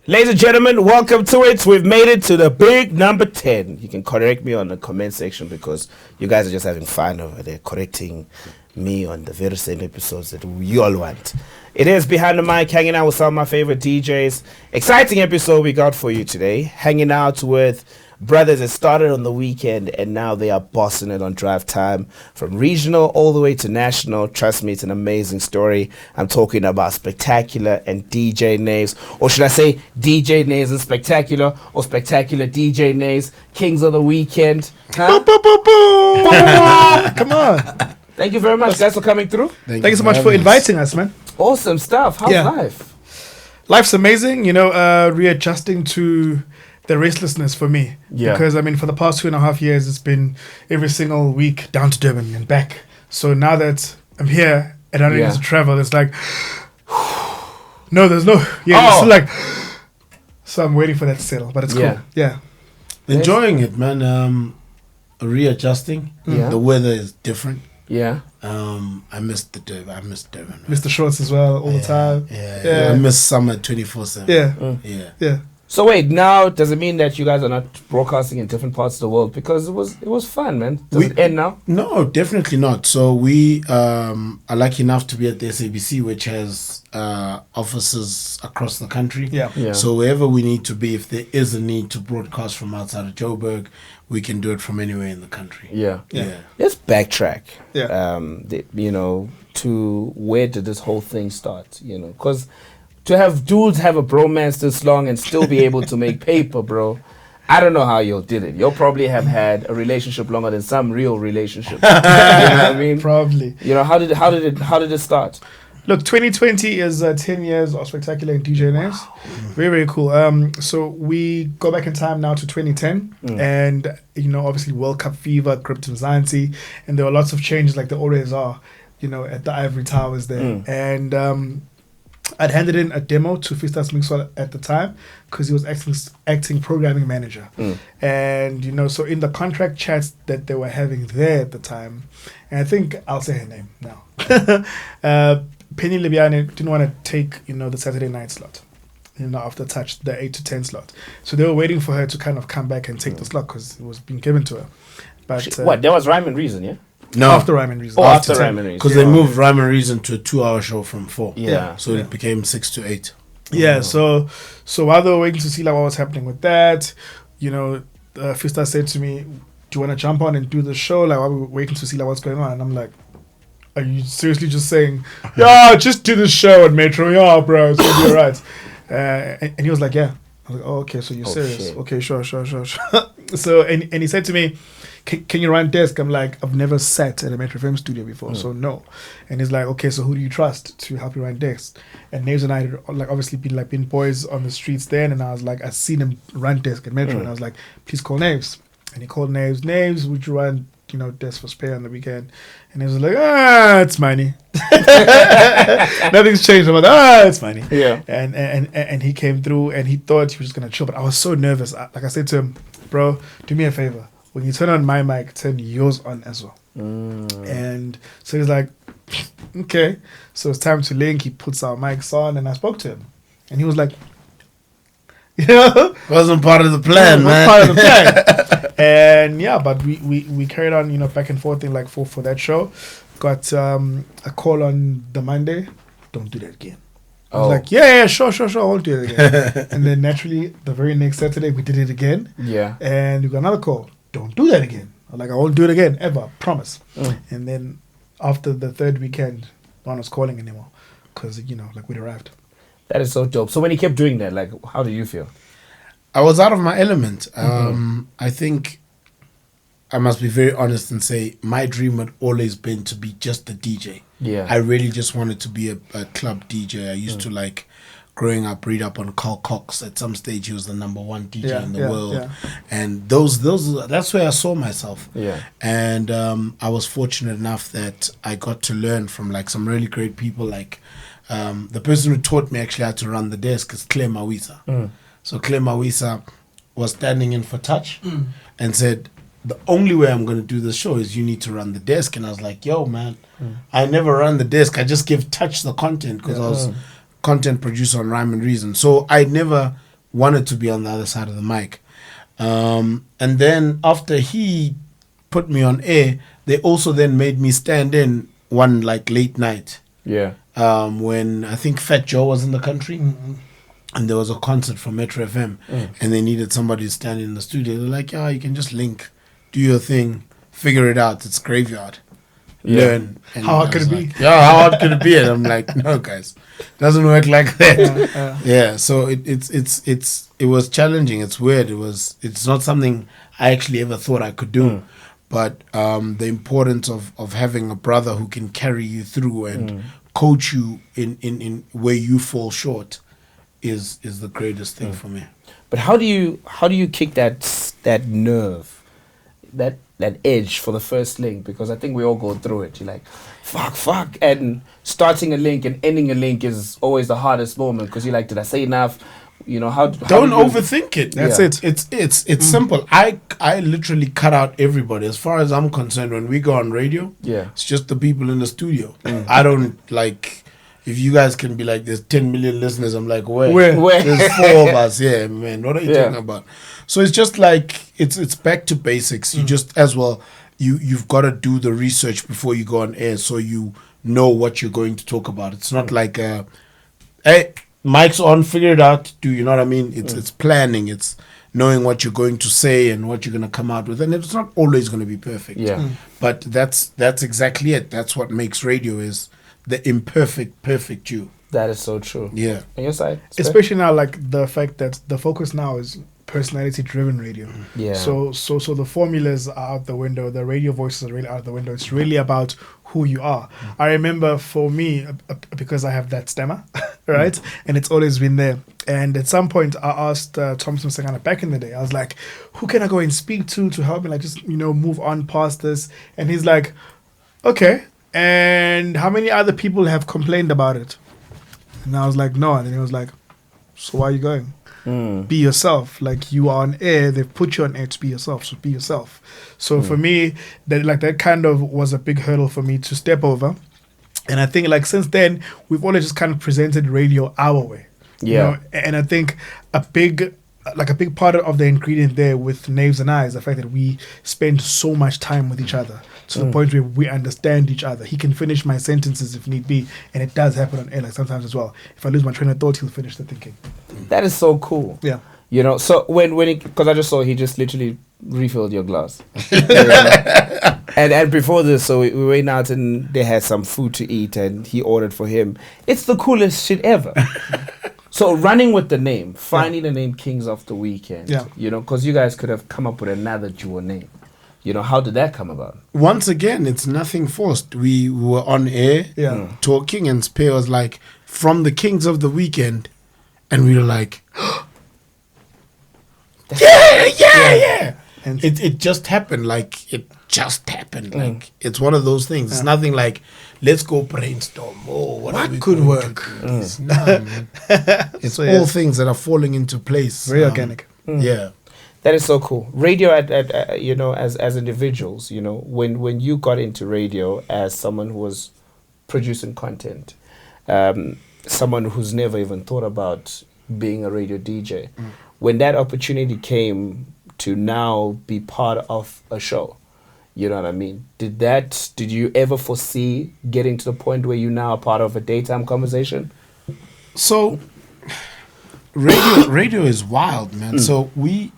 Ladies and gentlemen, welcome to it. We've made it to the big number 10. You can correct me on the comment section because you guys are just having fun over there correcting me on the very same episodes that you all want. It is Behind the Mic, hanging out with some of my favorite DJs. Exciting episode we got for you today. Hanging out with brothers that started on the weekend and now they are bossing it on drive time from regional all the way to national. Trust me, it's an amazing story. I'm talking about Spectacular and DJ Naves, or should I say DJ Naves and Spectacular, or Spectacular DJ Naves, Kings of the Weekend. Huh? Come on. Thank you very much, guys, for coming through. Thank you so much for inviting us, man. Awesome stuff. How's life? Life's amazing, readjusting to the restlessness for me. Yeah. Because, for the past 2.5 years, it's been every single week down to Durban and back. So now that I'm here and I don't need to travel, it's like, no, there's no, it's still like, so I'm waiting for that to settle, but it's cool. Yeah. Enjoying it, man. Readjusting. Yeah. The weather is different. Yeah. I missed the Durban. I missed Durban. Man. Miss the shorts as well all the time. Yeah. I miss summer 24/7. Yeah. So wait, now does it mean that you guys are not broadcasting in different parts of the world? Because it was fun, man. Does it end now? No, definitely not. So we are lucky enough to be at the SABC, which has offices across the country. Yeah. So wherever we need to be, if there is a need to broadcast from outside of Joburg, we can do it from anywhere in the country. Yeah. Let's backtrack. Yeah. To where did this whole thing start? Because to have dudes have a bromance this long and still be able to make paper, bro. I don't know how y'all did it. You'll probably have had a relationship longer than some real relationship. You know what I mean? Probably. How did it start? Look, 2020 is 10 years of Spectacular and DJ Naves. Very, very cool. So we go back in time now to 2010 and, obviously World Cup fever, Crypto Anxiety, and there were lots of changes like there always are, at the Ivory Towers there. And I'd handed in a demo to Fistas Mixwell at the time because he was acting programming manager. And, so in the contract chats that they were having there at the time, and I think I'll say her name now, Penny Libiane didn't want to take, the Saturday night slot, after touch, the 8 to 10 slot. So they were waiting for her to kind of come back and take the slot because it was being given to her. But There was Rhyme and Reason, yeah? No. After Rhyme and Reason. After Rhyme and Reason. Because they moved Rhyme and Reason to a 2-hour show from 4. Yeah. It became 6 to 8. Yeah, so while they were waiting to see what was happening with that, Fista said to me, do you want to jump on and do the show? While we were waiting to see what's going on. And I'm like, are you seriously just saying, just do the show at Metro? Yeah, bro, it's going to be all right. And he was like, yeah. I was like, oh, okay, so you're serious. Shit. Okay, sure. So, and he said to me, can you run desk? I'm like, I've never sat at a Metro FM studio before, so no. And he's like, okay, so who do you trust to help you run desk? And Naves and I had obviously been boys on the streets then, and I was like, I seen him run desk at Metro, and I was like, please call Naves. And he called Naves. Naves, would you run desk for Sphe on the weekend? And he was like, it's money. Nothing's changed. I'm like, it's money. Yeah. And he came through and he thought he was just gonna chill, but I was so nervous. Like I said to him, bro, do me a favor. When you turn on my mic, turn yours on as well. And so he's like, okay. So it's time to link. He puts our mics on, and I spoke to him, and he was like, wasn't part of the plan, man. Part of the plan. And but we carried on, back and forth in for that show. Got a call on the Monday. Don't do that again. I was like, yeah, sure, I won't do it again. And then naturally, the very next Saturday, we did it again. Yeah. And we got another call. Don't do that again. I'm like, I won't do it again, ever, promise. And then after the third weekend, no one was calling anymore because, we'd arrived. That is so dope. So when he kept doing that, how do you feel? I was out of my element. I think I must be very honest and say my dream had always been to be just a DJ. Yeah. I really just wanted to be a club DJ. I used to growing up, read up on Carl Cox. At some stage, he was the number one DJ in the world. Yeah. And that's where I saw myself. Yeah. And I was fortunate enough that I got to learn from some really great people. The person who taught me actually how to run the desk is Claire Mawisa. So Claire Mawisa was standing in for Touch and said, the only way I'm going to do this show is you need to run the desk. And I was like, yo, man, I never run the desk. I just give Touch the content because I was content producer on Rhyme and Reason. So I never wanted to be on the other side of the mic. And then after he put me on air, they also then made me stand in one like late night. Yeah. When I think Fat Joe was in the country. And there was a concert from Metro FM, and they needed somebody to stand in the studio. They're like, "Yeah, you can just link, do your thing, figure it out. It's graveyard, learn." And how hard could it be? Yeah, how hard could it be? And I'm like, "No, guys, doesn't work like that." Yeah, so it was challenging. It's weird. It's not something I actually ever thought I could do, but the importance of having a brother who can carry you through and coach you in where you fall short is the greatest thing for me. But how do you kick that nerve, that edge for the first link? Because I think we all go through it. You're like, fuck, and starting a link and ending a link is always the hardest moment, because you're like, did I say enough? You know, how don't overthink it. That's it. It's simple. I literally cut out everybody. As far as I'm concerned, when we go on radio, it's just the people in the studio. I don't like. If you guys can be like, there's 10 million listeners, I'm like, where? There's 4 of us. Yeah, man. What are you talking about? So it's just like, it's back to basics. You just, as well, you've got to do the research before you go on air, so you know what you're going to talk about. It's not like, hey, mic's on, figure it out. Do you know what I mean? It's planning. It's knowing what you're going to say and what you're going to come out with. And it's not always going to be perfect. Yeah. But that's exactly it. That's what makes radio, is the imperfect, perfect you. That is so true. Yeah. On your side? Especially now, like the fact that the focus now is personality-driven radio. Yeah. So the formulas are out the window. The radio voices are really out the window. It's really about who you are. I remember for me, because I have that stammer, right? And it's always been there. And at some point, I asked Thompson Sangana back in the day, I was like, who can I go and speak to help me, like, just, move on past this? And he's like, okay. And how many other people have complained about it? And I was like, no. And then he was like, so why are you going? Be yourself. Like, you are on air. They've put you on air to be yourself. So be yourself. So for me, that kind of was a big hurdle for me to step over. And I think, like, since then, we've always just kind of presented radio our way. Yeah. And I think a big part of the ingredient there with Naves and I is the fact that we spend so much time with each other, to the point where we understand each other. He can finish my sentences if need be, and it does happen on air, like, sometimes as well. If I lose my train of thought, he'll finish the thinking. That is so cool. Yeah. So when because I just saw he just literally refilled your glass. And before this, so we went out and they had some food to eat, and he ordered for him. It's the coolest shit ever. So running with the name, finding the name Kings of the Weekend, because you guys could have come up with another dual name. How did that come about? Once again, it's nothing forced. We were on air talking, and Sphe was like, from the Kings of the Weekend. And we were like, yeah. And it just happened. Like, it just happened. Like, it's one of those things. It's nothing like, let's go brainstorm. Oh, what could work? No, man. It's So, all things that are falling into place. Very organic. Yeah. That is so cool. Radio, as individuals, when you got into radio as someone who was producing content, someone who's never even thought about being a radio DJ, when that opportunity came to now be part of a show, you know what I mean? Did you ever foresee getting to the point where you now are part of a daytime conversation? So, radio is wild, man. So we,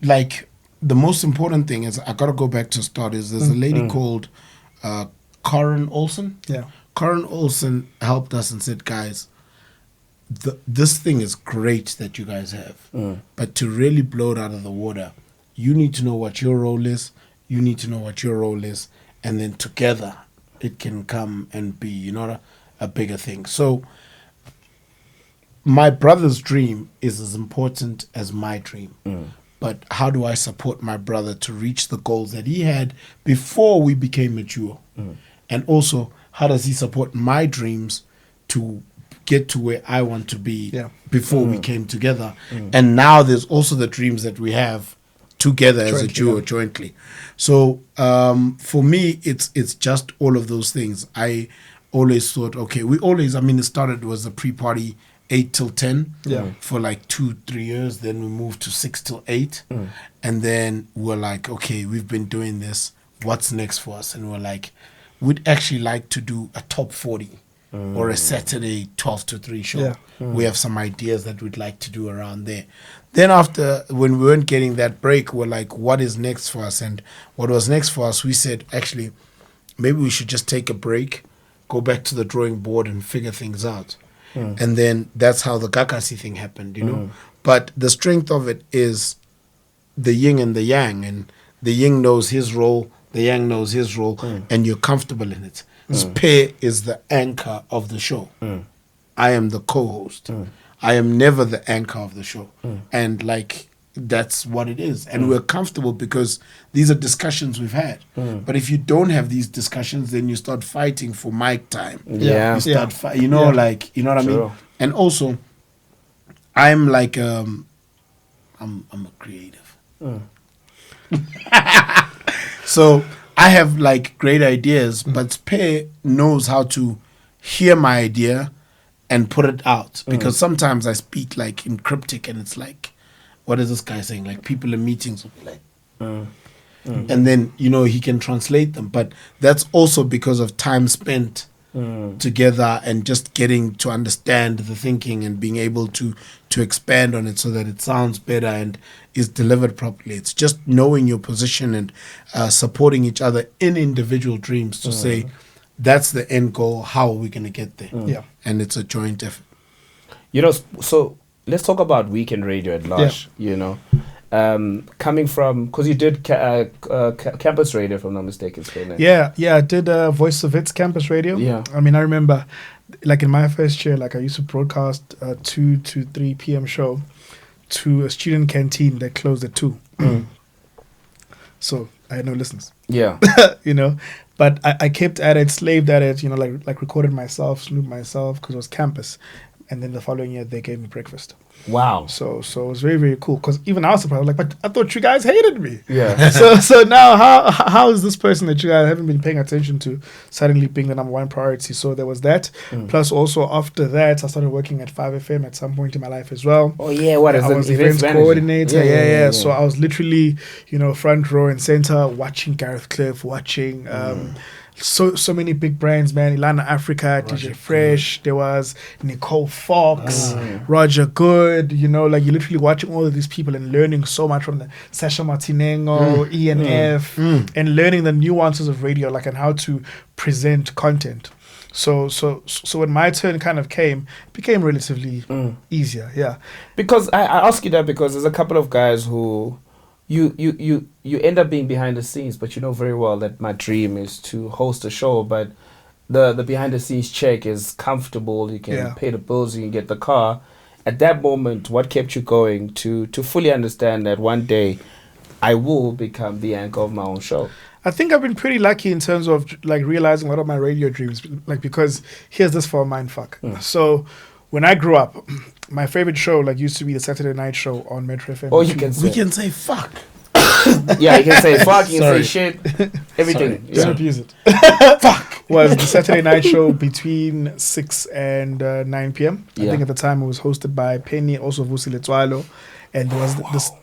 like, the most important thing is, I gotta go back to start, is there's a lady called Karen Olsen. Yeah. Karen Olsen helped us and said, guys, this thing is great that you guys have, but to really blow it out of the water, you need to know what your role is, you need to know what your role is, and then together it can come and be, a bigger thing. So my brother's dream is as important as my dream. But how do I support my brother to reach the goals that he had before we became mature? And also, how does he support my dreams to get to where I want to be before we came together? And now there's also the dreams that we have together as a duo, jointly. So for me, it's just all of those things. I always thought, okay, it started was a pre-party 8 till 10 Yeah. for like 2-3 years. Then we moved to 6 till 8. And then we're like, okay, we've been doing this. What's next for us? And we're like, we'd actually like to do a top 40 or a Saturday 12 to 3 show. Yeah. We have some ideas that we'd like to do around there. Then after, when we weren't getting that break, we're like, what is next for us? And what was next for us, we said, actually, maybe we should just take a break, go back to the drawing board and figure things out. And then that's how the Gagasi thing happened, you know. But the strength of it is the yin and the yang, and the yin knows his role, the yang knows his role, and you're comfortable in it. Sphe is the anchor of the show. I am the co-host. I am never the anchor of the show. And like, that's what it is. And we're comfortable because these are discussions we've had. But if you don't have these discussions, then you start fighting for mic time. Yeah. You start, you know, like, you know what I mean? And also, I'm like, I'm a creative. So I have like great ideas, but Sphe knows how to hear my idea and put it out. Because sometimes I speak like in cryptic and it's like, what is this guy saying? Like people in meetings will be like, and then, you know, he can translate them. But that's also because of time spent together and just getting to understand the thinking and being able to expand on it so that it sounds better and is delivered properly. It's just knowing your position and supporting each other in individual dreams to say, that's the end goal. How are we going to get there? Yeah. And it's a joint effort. You know, so let's talk about weekend radio at large, you know. Coming from, because you did campus radio, if I'm not mistaken. Yeah, I did Voice of It's campus radio. Yeah. I mean, I remember, like in my first year, like I used to broadcast a 2 to 3 p.m. show to a student canteen that closed at 2. So I had no listeners. Yeah. You know, but I kept at it, slaved at it, you know, like recorded myself, snooped myself, because it was campus. And then the following year, they gave me breakfast. Wow. So it was very, very cool. Because even I was surprised. I was like, but I thought you guys hated me. Yeah. So now how is this person that you guys haven't been paying attention to suddenly being the number one priority? So there was that. Plus also after that, I started working at 5FM at some point in my life as well. Oh yeah, what is I was events coordinator. Yeah. So I was literally, you know, front row and center watching Gareth Cliff, watching so many big brands, man. Ilana Africa, DJ Fresh, there was Nicole Fox, Roger Good, you know, like you're literally watching all of these people and learning so much from the Sasha Martinengo, ENF, and learning the nuances of radio, like and how to present content. So when my turn kind of came, it became relatively easier, yeah. Because I ask you that because there's a couple of guys who you end up being behind the scenes, but you know very well that my dream is to host a show, but the behind the scenes check is comfortable, you can pay the bills, you can get the car. At that moment, what kept you going to fully understand that one day I will become the anchor of my own show? I think I've been pretty lucky in terms of like realizing a lot of my radio dreams, like because here's this for a mindfuck. So when I grew up, my favorite show like used to be the Saturday night show on Metro FM. Oh, you can say. We can say fuck. Yeah, you can say fuck, you can say shit, everything. Don't abuse it. Fuck. Was the Saturday night show between 6 and 9 p.m. I think at the time it was hosted by Penny, also Vusi Letwalo. And there was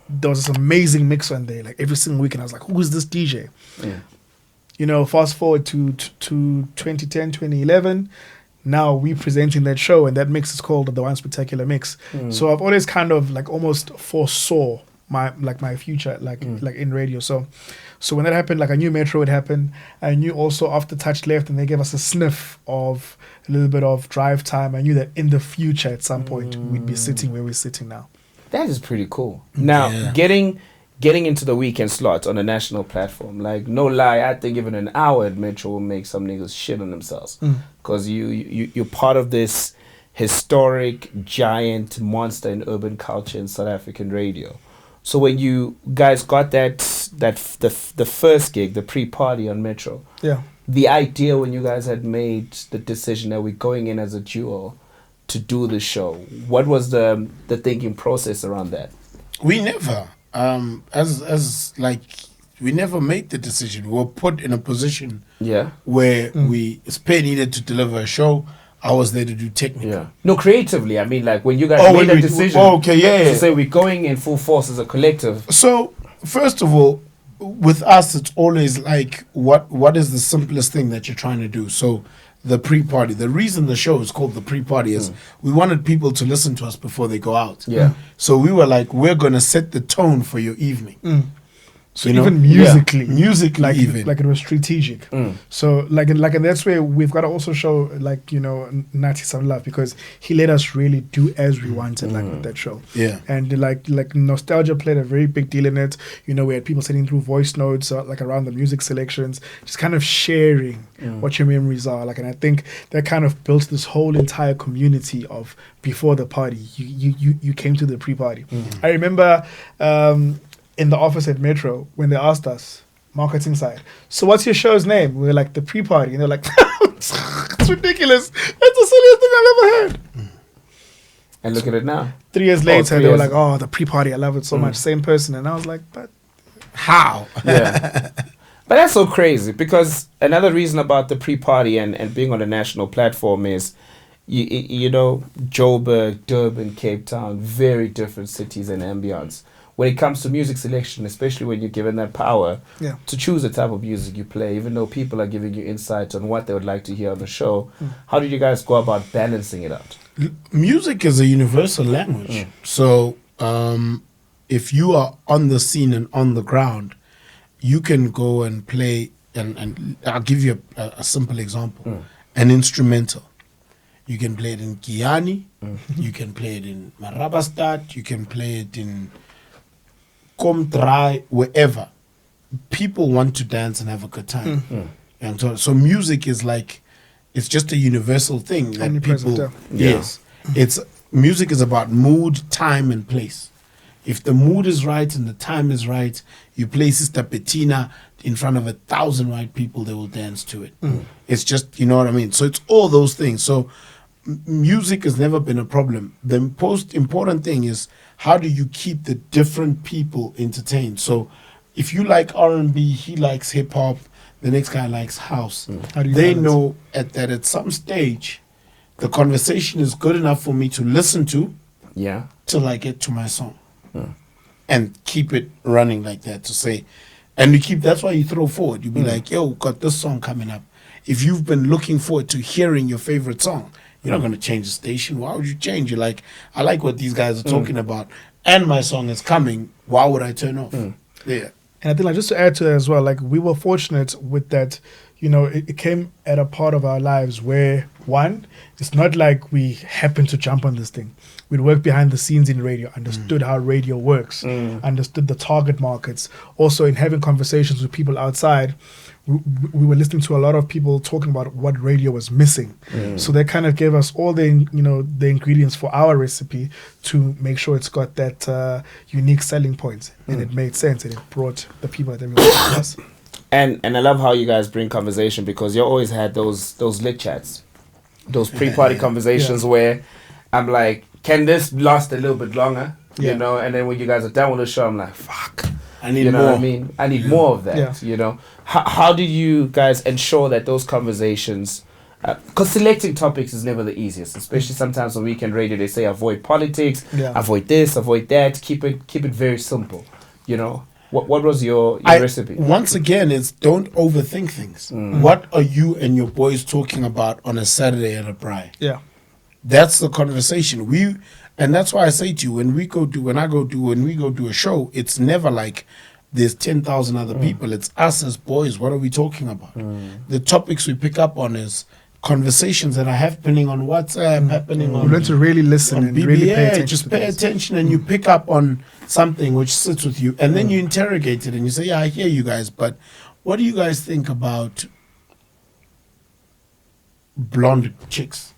this amazing mix on there. Like every single weekend, I was like, who is this DJ? Yeah. You know, fast forward to 2010, 2011. Now we presenting that show, and that mix is called the One Spectacular Mix. So I've always kind of like almost foresaw my future like in radio. So when that happened, like I knew Metro would happen. I knew also after Touch left and they gave us a sniff of a little bit of drive time, I knew that in the future at some point we'd be sitting where we're sitting now. That is pretty cool. Now getting into the weekend slot on a national platform, like no lie, I think even an hour at Metro will make some niggas shit on themselves, because you're part of this historic giant monster in urban culture in South African radio. So when you guys got the first gig, the pre-party on Metro, the idea when you guys had made the decision that we're going in as a duo to do the show, what was the thinking process around that? We never, we never made the decision. We were put in a position where Sphe needed to deliver a show. I was there to do technical. Yeah. No, creatively. I mean, like when you guys Oh, made when that we- decision oh, okay, yeah, yeah. to say we're going in full force as a collective. So, first of all, with us, it's always like, what is the simplest thing that you're trying to do? So, the pre-party. The reason the show is called the pre-party is we wanted people to listen to us before they go out. Yeah. So we were like, we're gonna set the tone for your evening. So You know? even musically, Musically, like even. like it was strategic. So and that's where we've got to also show like Nati some love, because he let us really do as we wanted, like with that show. Yeah. And like nostalgia played a very big deal in it. We had people sending through voice notes like around the music selections, just kind of sharing what your memories are like. And I think that kind of built this whole entire community of before the party. You came to the pre-party. I remember. In the office at Metro, when they asked us, marketing side, so what's your show's name? We were like, the pre-party. And they're like, it's ridiculous. That's the silliest thing I've ever heard. And look at it now. 3 years later, 3 they were years. like, oh, the pre-party, I love it so much. Same person. And I was like, but How? Yeah. But that's so crazy, because another reason about the pre-party and being on a national platform is, Joburg, Durban, Cape Town, very different cities and ambience. When it comes to music selection, especially when you're given that power to choose the type of music you play, even though people are giving you insight on what they would like to hear on the show, how did you guys go about balancing it out? Music is a universal language. So if you are on the scene and on the ground, you can go and play, and I'll give you a simple example. An instrumental. You can play it in Guyani, you can play it in Marabastad, you can play it in Komtrai, wherever. People want to dance and have a good time. And so music is like, it's just a universal thing that Omnipresent, people. yeah. Yes, it's music is about mood, time, and place. If the mood is right and the time is right, you play Sister Bettina in front of 1,000 white people, they will dance to it. It's just, you know what I mean? So it's all those things. So music has never been a problem. The most important thing is, how do you keep the different people entertained? So if you like R&B, he likes hip hop, the next guy likes house. How do you They balance? know that at some stage, the conversation is good enough for me to listen to Yeah. till I get to my song. And keep it running like that, to say, and you keep, that's why you throw forward. You be like, yo, got this song coming up. If you've been looking forward to hearing your favorite song, you're not going to change the station. Why would you change? You're like, I like what these guys are talking about, and my song is coming. Why would I turn off? Yeah. And I think, like, just to add to that as well, like, we were fortunate with that. It came at a part of our lives where, one, it's not like we happened to jump on this thing. We'd worked behind the scenes in radio, understood how radio works, understood the target markets. Also, in having conversations with people outside, we were listening to a lot of people talking about what radio was missing. So that kind of gave us all the the ingredients for our recipe to make sure it's got that unique selling point, and it made sense, and it brought the people that we wanted to us. And I love how you guys bring conversation, because you always had those lit chats, those pre-party conversations where I'm like, can this last a little bit longer? Yeah. And then when you guys are done with the show, I'm like, fuck. I need You know more. what I mean? I need more of that. Yeah. How do you guys ensure that those conversations? Because selecting topics is never the easiest, especially sometimes on weekend radio. They say avoid politics, avoid this, avoid that. Keep it very simple. What was your recipe? Once again, it's don't overthink things. What are you and your boys talking about on a Saturday at a braai? Yeah. That's the conversation. And that's why I say to you, when we go do a show, it's never like there's 10,000 other people. It's us as boys. What are we talking about? The topics we pick up on is conversations that are happening on WhatsApp, happening on. We learn to really listen on and BBA, really pay attention. just to pay things. attention, and you pick up on something which sits with you, and then you interrogate it and you say, yeah, I hear you guys, but what do you guys think about blonde chicks?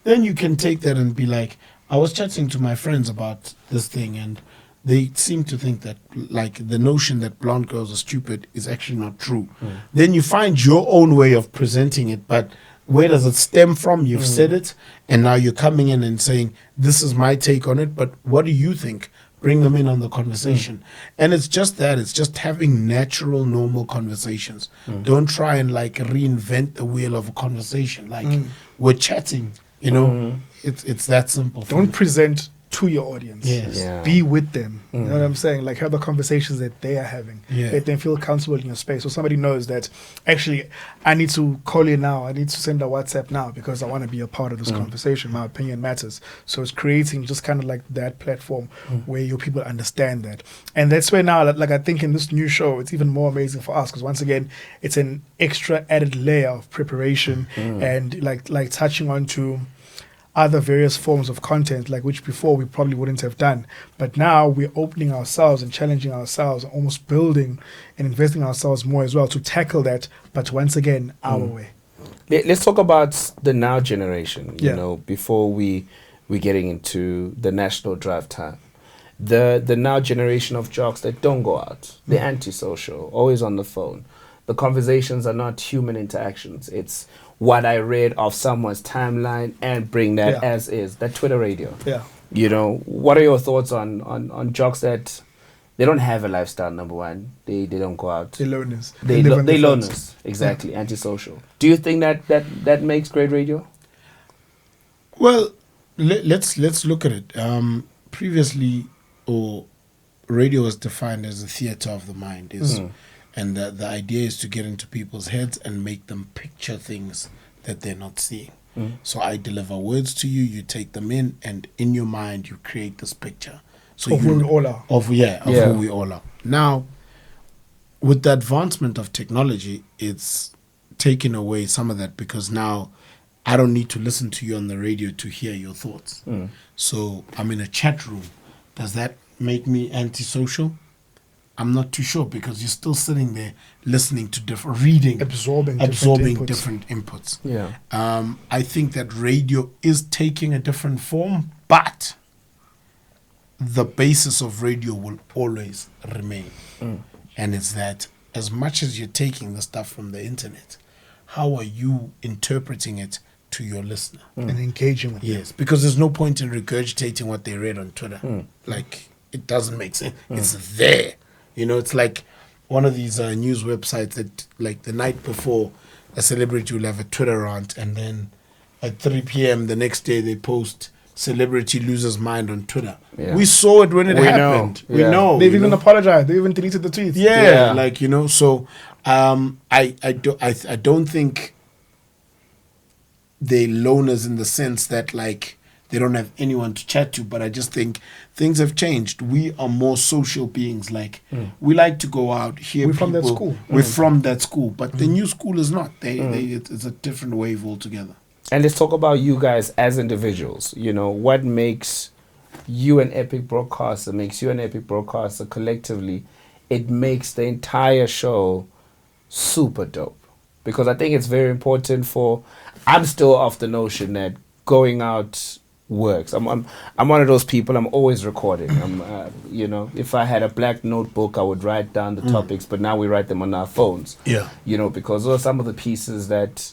Then you can take that and be like, I was chatting to my friends about this thing, and they seem to think that, like, the notion that blonde girls are stupid is actually not true. Then you find your own way of presenting it, but where does it stem from? You've said it, and now you're coming in and saying, this is my take on it, but what do you think? Bring them in on the conversation. And it's just that. It's just having natural, normal conversations. Don't try and, like, reinvent the wheel of a conversation. Like, we're chatting. You know, it's that simple. Don't present to your audience. Yes. Yeah. Be with them. You know what I'm saying? Like, have the conversations that they are having. Yeah. Let them feel comfortable in your space. So somebody knows that, actually, I need to call you now. I need to send a WhatsApp now because I want to be a part of this conversation. My opinion matters. So it's creating just kind of like that platform where your people understand that. And that's where now, like, I think in this new show, it's even more amazing for us because once again, it's an extra added layer of preparation and like touching on to other various forms of content, like which before we probably wouldn't have done. But now we're opening ourselves and challenging ourselves, and almost building and investing ourselves more as well to tackle that, but once again, our way. Let's talk about the now generation, you Yeah. know, before we're getting into the national drive time. The now generation of jocks that don't go out, they're antisocial, always on the phone. The conversations are not human interactions. It's what I read of someone's timeline and bring that Yeah. as is, that Twitter radio. Yeah. You know, what are your thoughts on jocks that they don't have a lifestyle, number one. They don't go out. They're loners. They live on their phones. loners. Exactly, antisocial. Do you think that makes great radio? Well, let's look at it. Previously, radio was defined as a theater of the mind, and the idea is to get into people's heads and make them picture things that they're not seeing. So I deliver words to you, you take them in, and in your mind you create this picture. So Of who we all are. Of Yeah. who we all are. Now, with the advancement of technology, it's taken away some of that because now I don't need to listen to you on the radio to hear your thoughts. So I'm in a chat room. Does that make me antisocial? I'm not too sure because you're still sitting there listening to different, reading, Absorbing different inputs. Yeah. I think that radio is taking a different form, but the basis of radio will always remain. And it's that as much as you're taking the stuff from the internet, how are you interpreting it to your listener? And engaging with them. Yes, because there's no point in regurgitating what they read on Twitter. Like, it doesn't make sense. It's there. You know, it's like one of these news websites that, like, the night before, a celebrity will have a Twitter rant, and then at 3 p.m. the next day they post, celebrity loses mind on Twitter. Yeah. We saw it when it We happened. know. We Yeah. know. They've you even know? apologized. They even deleted the tweets. Yeah, Yeah. like, you know, so I don't think they're loners in the sense that, like, they don't have anyone to chat to, but I just think things have changed. We are more social beings. Like, we like to go out, hear We're from that people. school. We're from that school, but the new school is not. It's a different wave altogether. And let's talk about you guys as individuals. You know, what makes you an epic broadcaster, collectively, it makes the entire show super dope. Because I think it's very important I'm still of the notion that going out works. I'm one of those people, I'm always recording. You know, if I had a black notebook, I would write down the topics, but now we write them on our phones. Yeah. You know, because those are some of the pieces that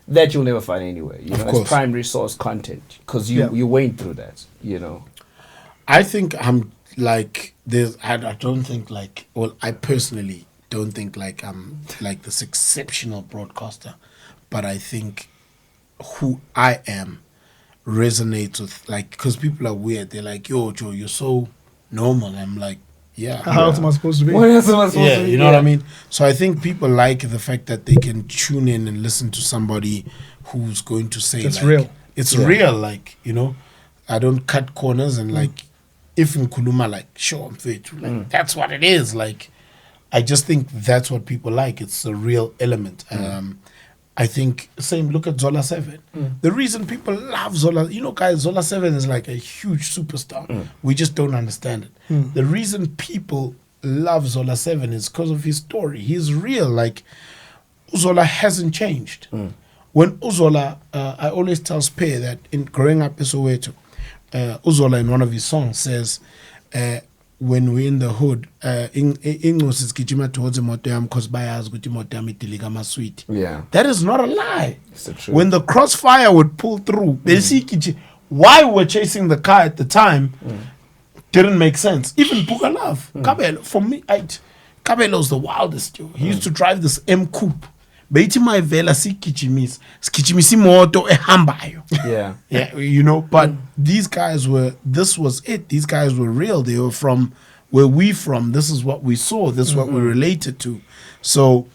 you'll never find anywhere. You Of know, course. it's primary source content because you went through that. You know. I think I'm like I don't think like, well, I personally don't think like I'm like this exceptional broadcaster, but I think who I am resonates with, like, because people are weird. They're like, yo, Joe, you're so normal. I'm like, yeah. How else am I supposed to be? What else am I supposed Yeah, to do? you know what I mean? So I think people like the fact that they can tune in and listen to somebody who's going to say, It's like, real. It's Yeah. real, like, you know. I don't cut corners and like, if in Kuluma, like, sure, I'm fit. Like, that's what it is. Like, I just think that's what people like. It's a real element. I think, same, look at Zola 7. The reason people love Zola, you know, guys, Zola 7 is like a huge superstar. We just don't understand it. The reason people love Zola 7 is because of his story. He's real. Like, Uzola hasn't changed. When Uzola, I always tell Sphe that in growing up in Soweto, Uzola in one of his songs says, when we're in the hood, ingosi sigijima towards imoto yami because bayazi ukuthi imoto yami idiliga amasweet. Yeah. That is not a lie. It's the truth. When the crossfire would pull through, why we were chasing the car at the time didn't make sense. Even Puka Love, Kabelo, for me, Kabelo's the wildest. Yo. He used to drive this M Coupe beyithi mayivela sigijimisa imoto ehambayo. Yeah, you know, but this was it. These guys were real. They were from where we from. This is what we saw. This is what we related to. So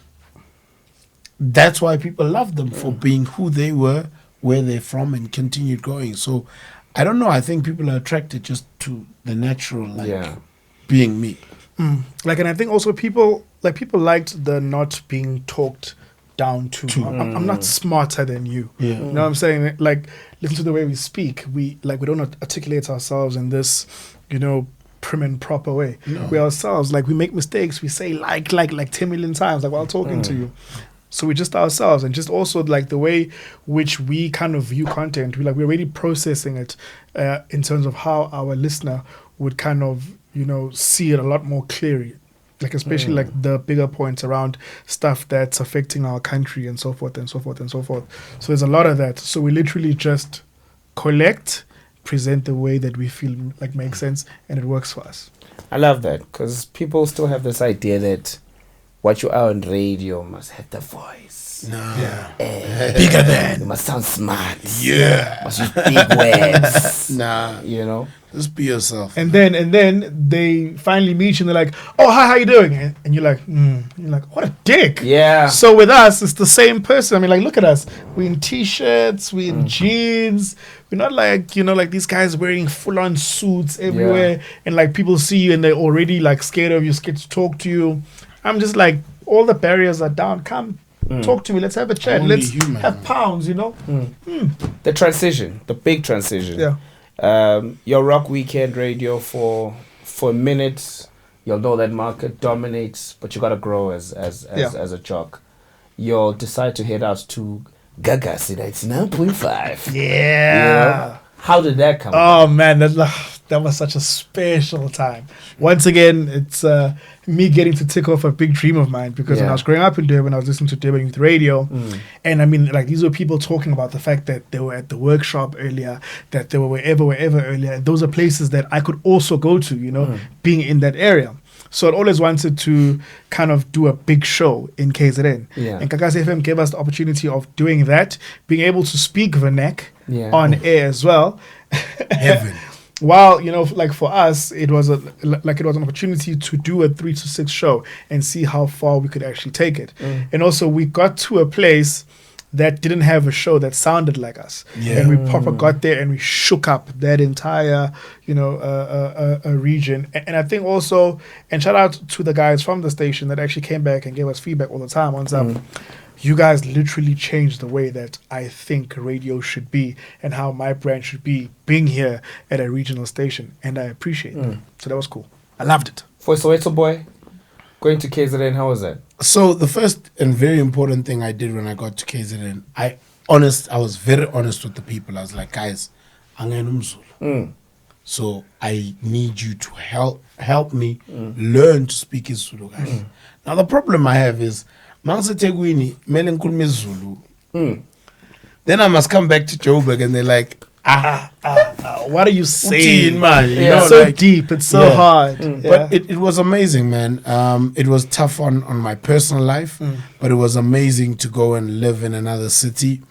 that's why people loved them for being who they were, where they're from, and continued going. So I don't know. I think people are attracted just to the natural, being me. Like, and I think also people liked the not being talked down to. I'm not smarter than you. Yeah. You know what I'm saying? Like, listen to the way we speak. We don't articulate ourselves in this, you know, prim and proper way. No. We ourselves, like, we make mistakes. We say like 10 million times, like, while talking to you. So we just ourselves, and just also like the way which we kind of view content. We're already processing it in terms of how our listener would kind of, you know, see it a lot more clearly. Like, especially like the bigger points around stuff that's affecting our country and so forth and so forth and so forth. So there's a lot of that. So we literally just collect, present the way that we feel like makes sense, and it works for us. I love that, because people still have this idea that what you are on radio must have the voice. No. Yeah. Bigger than. You must sound smart. Yeah. Must use big words. Nah. You know? Just be yourself. And then they finally meet you and they're like, "Oh, hi, how you doing?" And you're like, You're like, what a dick. Yeah. So with us, it's the same person. I mean, like, look at us. We're in t-shirts, we're in jeans. We're not like, you know, like these guys wearing full-on suits everywhere. Yeah. And like people see you and they're already like scared of you, scared to talk to you. I'm just like, all the barriers are down. Come, talk to me. Let's have a chat. Only Let's human, have man. pounds, you know? The transition, the big transition. Yeah. Your rock weekend radio for a minute, you'll know that market dominates, but you gotta grow as a jock. You'll decide to head out to Gagasi 99.5. Yeah. You know? How did that come? Oh man, that was such a special time. Once again, it's me getting to tick off a big dream of mine, because when I was growing up in Durban, I was listening to Durban Youth Radio, and I mean, like, these were people talking about the fact that they were at the workshop earlier, that they were wherever earlier. Those are places that I could also go to, you know, being in that area. So I'd always wanted to kind of do a big show in KZN. Yeah. And Gagasi FM gave us the opportunity of doing that, being able to speak Vernac on air as well. Heaven. While, you know, like for us, it was an opportunity to do a 3 to 6 show and see how far we could actually take it. And also we got to a place that didn't have a show that sounded like us. Yeah. And we proper got there and we shook up that entire, you know, a region. And I think also, and shout out to the guys from the station that actually came back and gave us feedback all the time on stuff. You guys literally changed the way that I think radio should be and how my brand should be, being here at a regional station. And I appreciate that. So that was cool. I loved it. For Soweto boy, going to KZN, how was that? So the first and very important thing I did when I got to KZN, I was very honest with the people. I was like, guys, angena so I need you to help me learn to speak Zulu, guys. Now the problem I have is, then I must come back to Joburg and they're like, what are you saying, man? You know, so like, deep, it's so hard. But it was amazing, man. It was tough on my personal life, but it was amazing to go and live in another city.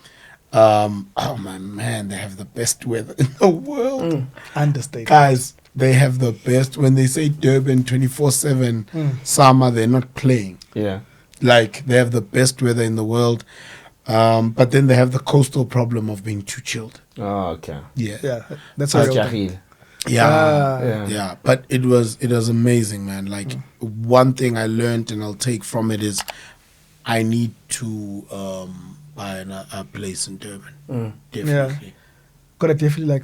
Oh my man, they have the best weather in the world. Understatement. Guys, they have the best. When they say Durban 24/7 summer, they're not playing. Yeah. Like, they have the best weather in the world. But then they have the coastal problem of being too chilled. Oh, okay. Yeah, that's how Yeah. But it was amazing, man. Like, one thing I learned and I'll take from it is I need to buy a place in Durban. Definitely. Gotta definitely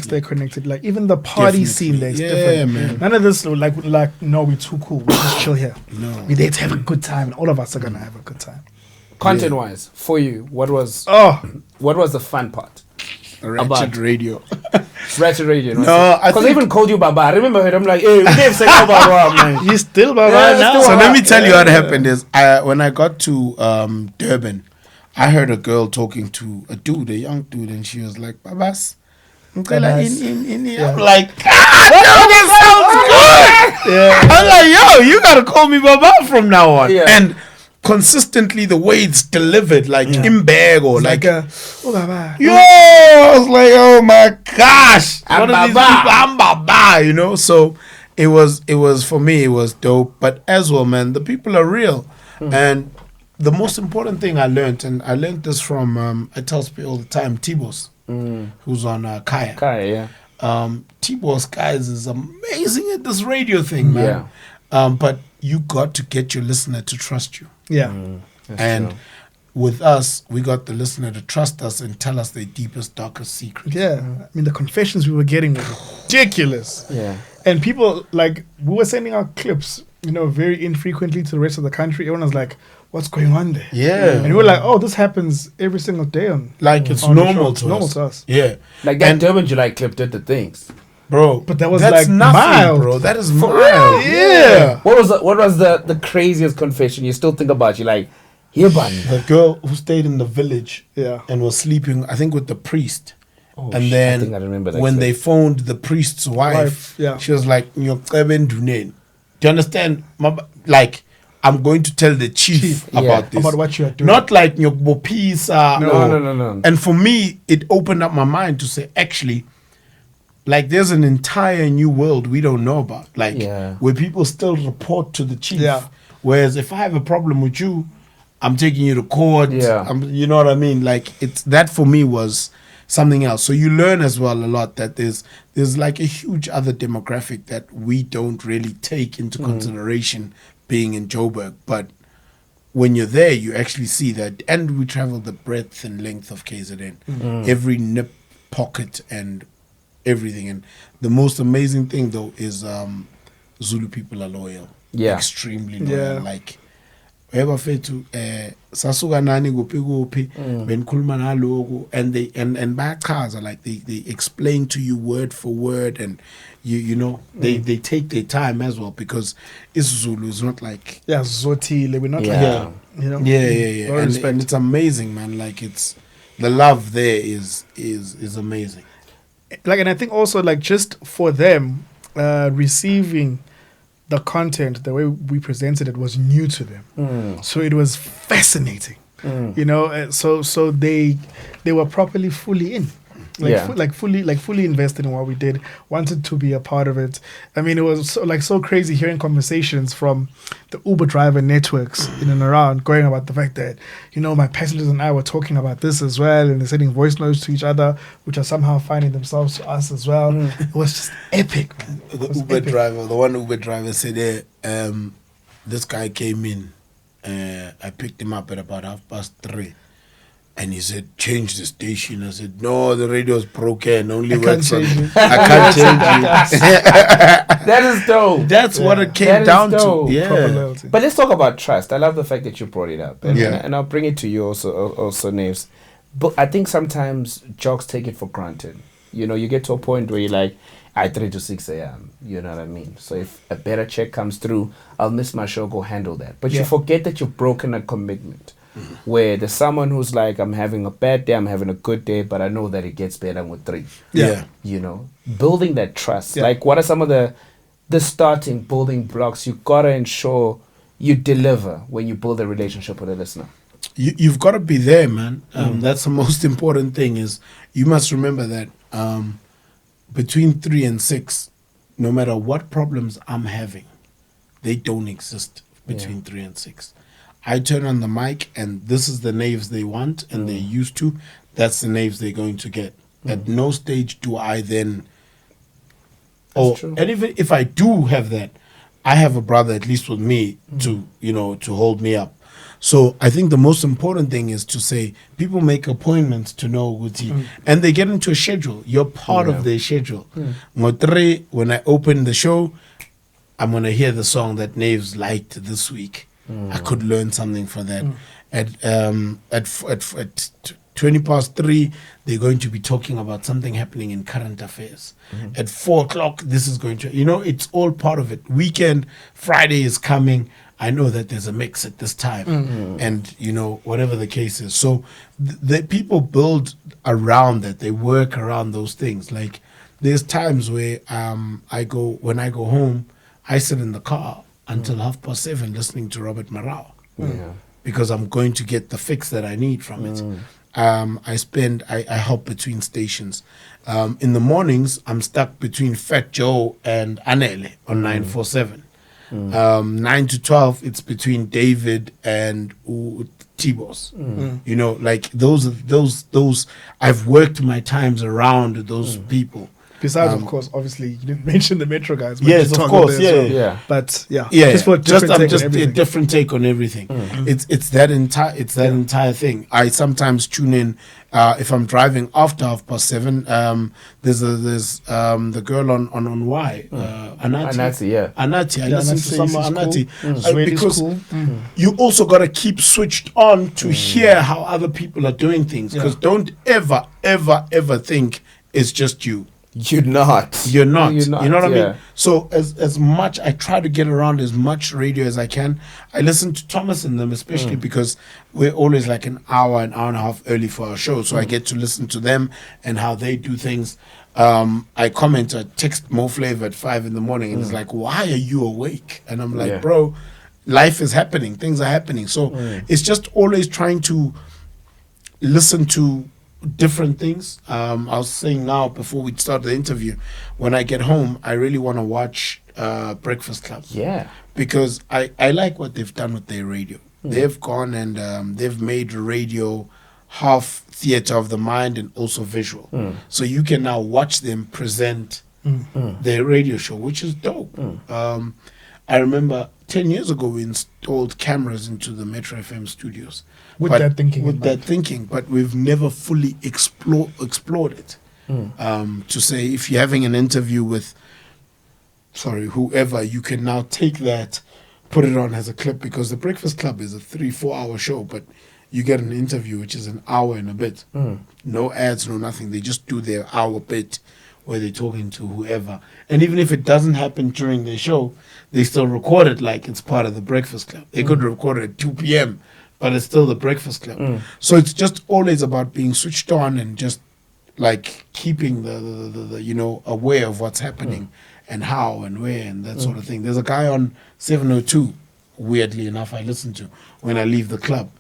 stay connected. Like, even the party scene there is different. Man. None of this like no, we're too cool. We'll just chill here. No. We're there to have a good time, and all of us are gonna have a good time. Content wise, for you, what was the fun part? Ratchet radio. Ratchet radio. No, because I even called you Baba. I remember her. I'm like, hey, we didn't say Baba, man. You still Baba now? So let me tell you what happened is, when I got to Durban, I heard a girl talking to a young dude, and she was like, Babas. I'm like, that sounds good. I'm like, yo, you gotta call me Baba from now on. And consistently the way it's delivered, like in bag or It's like oh, baba. yo, I was like, oh my gosh, one of these people, I'm baba, you know. So it was for me, it was dope. But as well, man, the people are real, and the most important thing I learned this from I tell Sphe all the time, T-Boss, who's on Kaya. Kaya, yeah. T-Boss, guys, is amazing at this radio thing, man. But you got to get your listener to trust you. Yeah. And true. with us, we got the listener to trust us and tell us their deepest, darkest secrets. Yeah. I mean, the confessions we were getting were ridiculous. Yeah. And people, like, we were sending out clips, you know, very infrequently to the rest of the country. Everyone was like, what's going on there? Yeah. And we were like, oh, this happens every single day on Like it's on the normal show. to It's normal us. to us. Yeah. Like that And- Durban July clip did the things. Bro, But that was that's like nothing, mild. bro. That is For mild. real? Yeah. What was the craziest confession you still think about? You like, here, bunny. The girl who stayed in the village Yeah. and was sleeping, I think, with the priest. Oh, And shit, then I think I remember that when clip. they phoned the priest's wife, Yeah. she was like, "Nyo Keben Dunen." Do you understand? Like, I'm going to tell the chief Yeah. about this. About what you are doing. Not like Nyokbo peace. No. And for me, it opened up my mind to say, actually, like there's an entire new world we don't know about. Like Yeah. where people still report to the chief. Yeah. Whereas if I have a problem with you, I'm taking you to court. Yeah. You know what I mean? Like it's that for me was something else. So you learn as well a lot that there's like a huge other demographic that we don't really take into consideration being in Joburg. But when you're there, you actually see that. And we travel the breadth and length of KZN. Every nip, pocket, and everything. And the most amazing thing, though, is Zulu people are loyal. Yeah. Extremely loyal. Yeah. Like, wherever fethu sasuka nani kuphi kuphi benikhuluma naloku and they and bachaza, like they explain to you word for word, and you know they take their time as well, because isiZulu is not like Yeah, Zotile. We're not Yeah. like, you know. yeah All respect. and it's amazing, man. Like it's the love there is amazing. Like, and I think also, like, just for them, receiving the content, the way we presented it was new to them. So it was fascinating, you know. So they were properly fully in, like, Yeah. fully invested in what we did, wanted to be a part of it. I mean, it was so crazy hearing conversations from the Uber driver networks in and around, going about the fact that, you know, my passengers and I were talking about this as well, and they're sending voice notes to each other, which are somehow finding themselves to us as well. It was just epic, man. It The was Uber epic. driver, the one Uber driver said, this guy came in. I picked him up at about 3:30. And he said, change the station. I said, no, the radio's broken. Only I can't works on change it. I can't change it. That is dope. That's what it That came is down dope. to. Proper Yeah. loyalty. But let's talk about trust. I love the fact that you brought it up, and, Yeah. and I'll bring it to you also, Naves. But I think sometimes jocks take it for granted. You know, you get to a point where you're like, I 3 to 6 a.m. You know what I mean? So if a better check comes through, I'll miss my show, go handle that. But you Yeah. forget that you've broken a commitment. Where there's someone who's like, I'm having a bad day, I'm having a good day, but I know that it gets better with 3. Yeah. You know, building that trust. Yeah. Like, what are some of the starting building blocks you gotta ensure you deliver when you build a relationship with a listener? You've got to be there, man. That's the most important thing. Is you must remember that between 3 and 6, no matter what problems I'm having, they don't exist between 3 and 6. I turn on the mic, and this is the Naves they want and they're used to. That's the Naves they're going to get. At no stage do I then. true. And even if I do have that, I have a brother, at least with me, to hold me up. So I think the most important thing is to say people make appointments to know Guti, and they get into a schedule. You're part of their schedule. Ngotre, when I open the show, I'm gonna hear the song that Naves liked this week. I could learn something from that. At 20 past 3, they're going to be talking about something happening in current affairs. At 4 o'clock, this is going to, it's all part of it. Weekend, Friday is coming. I know that there's a mix at this time, and whatever the case is. So the people build around that. They work around those things. Like there's times where when I go home, I sit in the car until 7:30 listening to Robert Marau. Yeah. because I'm going to get the fix that I need from it. I hop between stations. In the mornings, I'm stuck between Fat Joe and Anele on 947. 9 to 12, it's between David and T-Boss. You know, like those I've worked my times around those people. Besides, of course, obviously, you didn't mention the Metro guys. But Yes, of course, yeah. But yeah, just for a different take on everything. It's that entire thing. I sometimes tune in if I'm driving after 7:30. There's the girl on Y, Anati. Anati. I listen to some Anati because you also got to keep switched on to hear how other people are doing things. Because don't ever think it's just you. You're not. You know what I mean? So as much, I try to get around as much radio as I can. I listen to Thomas and them, especially because we're always like an hour and a half early for our show. So I get to listen to them and how they do things. I text Mo Flavor at 5 a.m. and it's like, why are you awake? And I'm like, bro, life is happening. Things are happening. So it's just always trying to listen to different things. I was saying now before we start the interview, when I get home, I really want to watch Breakfast Club. Yeah. Because I like what they've done with their radio. They've gone and they've made radio half theater of the mind and also visual. So you can now watch them present their radio show, which is dope. I remember 10 years ago we installed cameras into the Metro FM studios. With that thinking, but we've never fully explored it. To say if you're having an interview with, whoever, you can now take that, put it on as a clip, because the Breakfast Club is a 3-4 hour show, but you get an interview which is an hour and a bit. No ads, no nothing. They just do their hour bit where they're talking to whoever. And even if it doesn't happen during their show, they still record it like it's part of the Breakfast Club. They could record it at 2 p.m., but it's still the Breakfast Club. So it's just always about being switched on and just like keeping the aware of what's happening and how and where and that sort of thing. There's a guy on 702, weirdly enough, I listen to when I leave the club.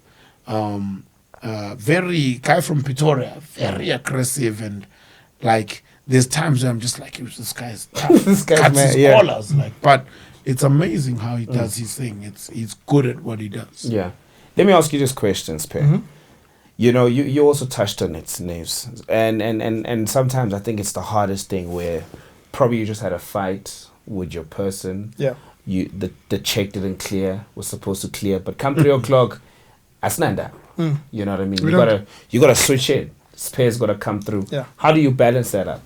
Very guy from Pretoria, very aggressive, and like there's times where I'm just like, this guy's tough. This guy's collars, like, but it's amazing how he does his thing. He's good at what he does. Yeah. Let me ask you this question, Sphe. You know, you also touched on it, Naves. And sometimes I think it's the hardest thing where probably you just had a fight with your person. Yeah. The check didn't clear, was supposed to clear, but come 3 o'clock, asnanda. You know what I mean? You gotta switch in. Sphe's gotta come through. Yeah. How do you balance that up?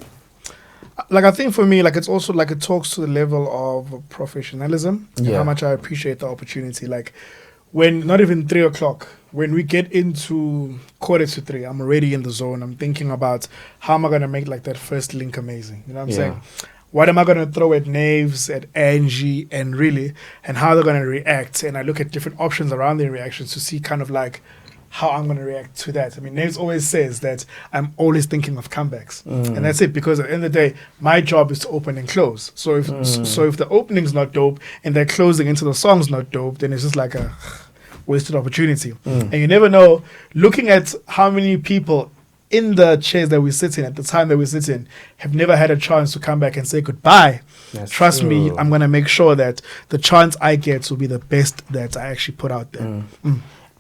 Like, I think for me, like, it's also like it talks to the level of professionalism and how much I appreciate the opportunity. Like, when not even 3 o'clock, when we get into 2:45, I'm already in the zone. I'm thinking about how am I going to make like that first link amazing. You know what I'm saying? What am I going to throw at Naves, at Angie, and how they're going to react. And I look at different options around their reactions to see kind of like how I'm going to react to that. I mean, Naves always says that I'm always thinking of comebacks. And that's it, because at the end of the day, my job is to open and close. So if the opening's not dope and they're closing into the song's not dope, then it's just like a wasted opportunity. And you never know, looking at how many people in the chairs that we sit in at the time that we sit in have never had a chance to come back and say goodbye. Trust me, I'm going to make sure that the chance I get will be the best that I actually put out there.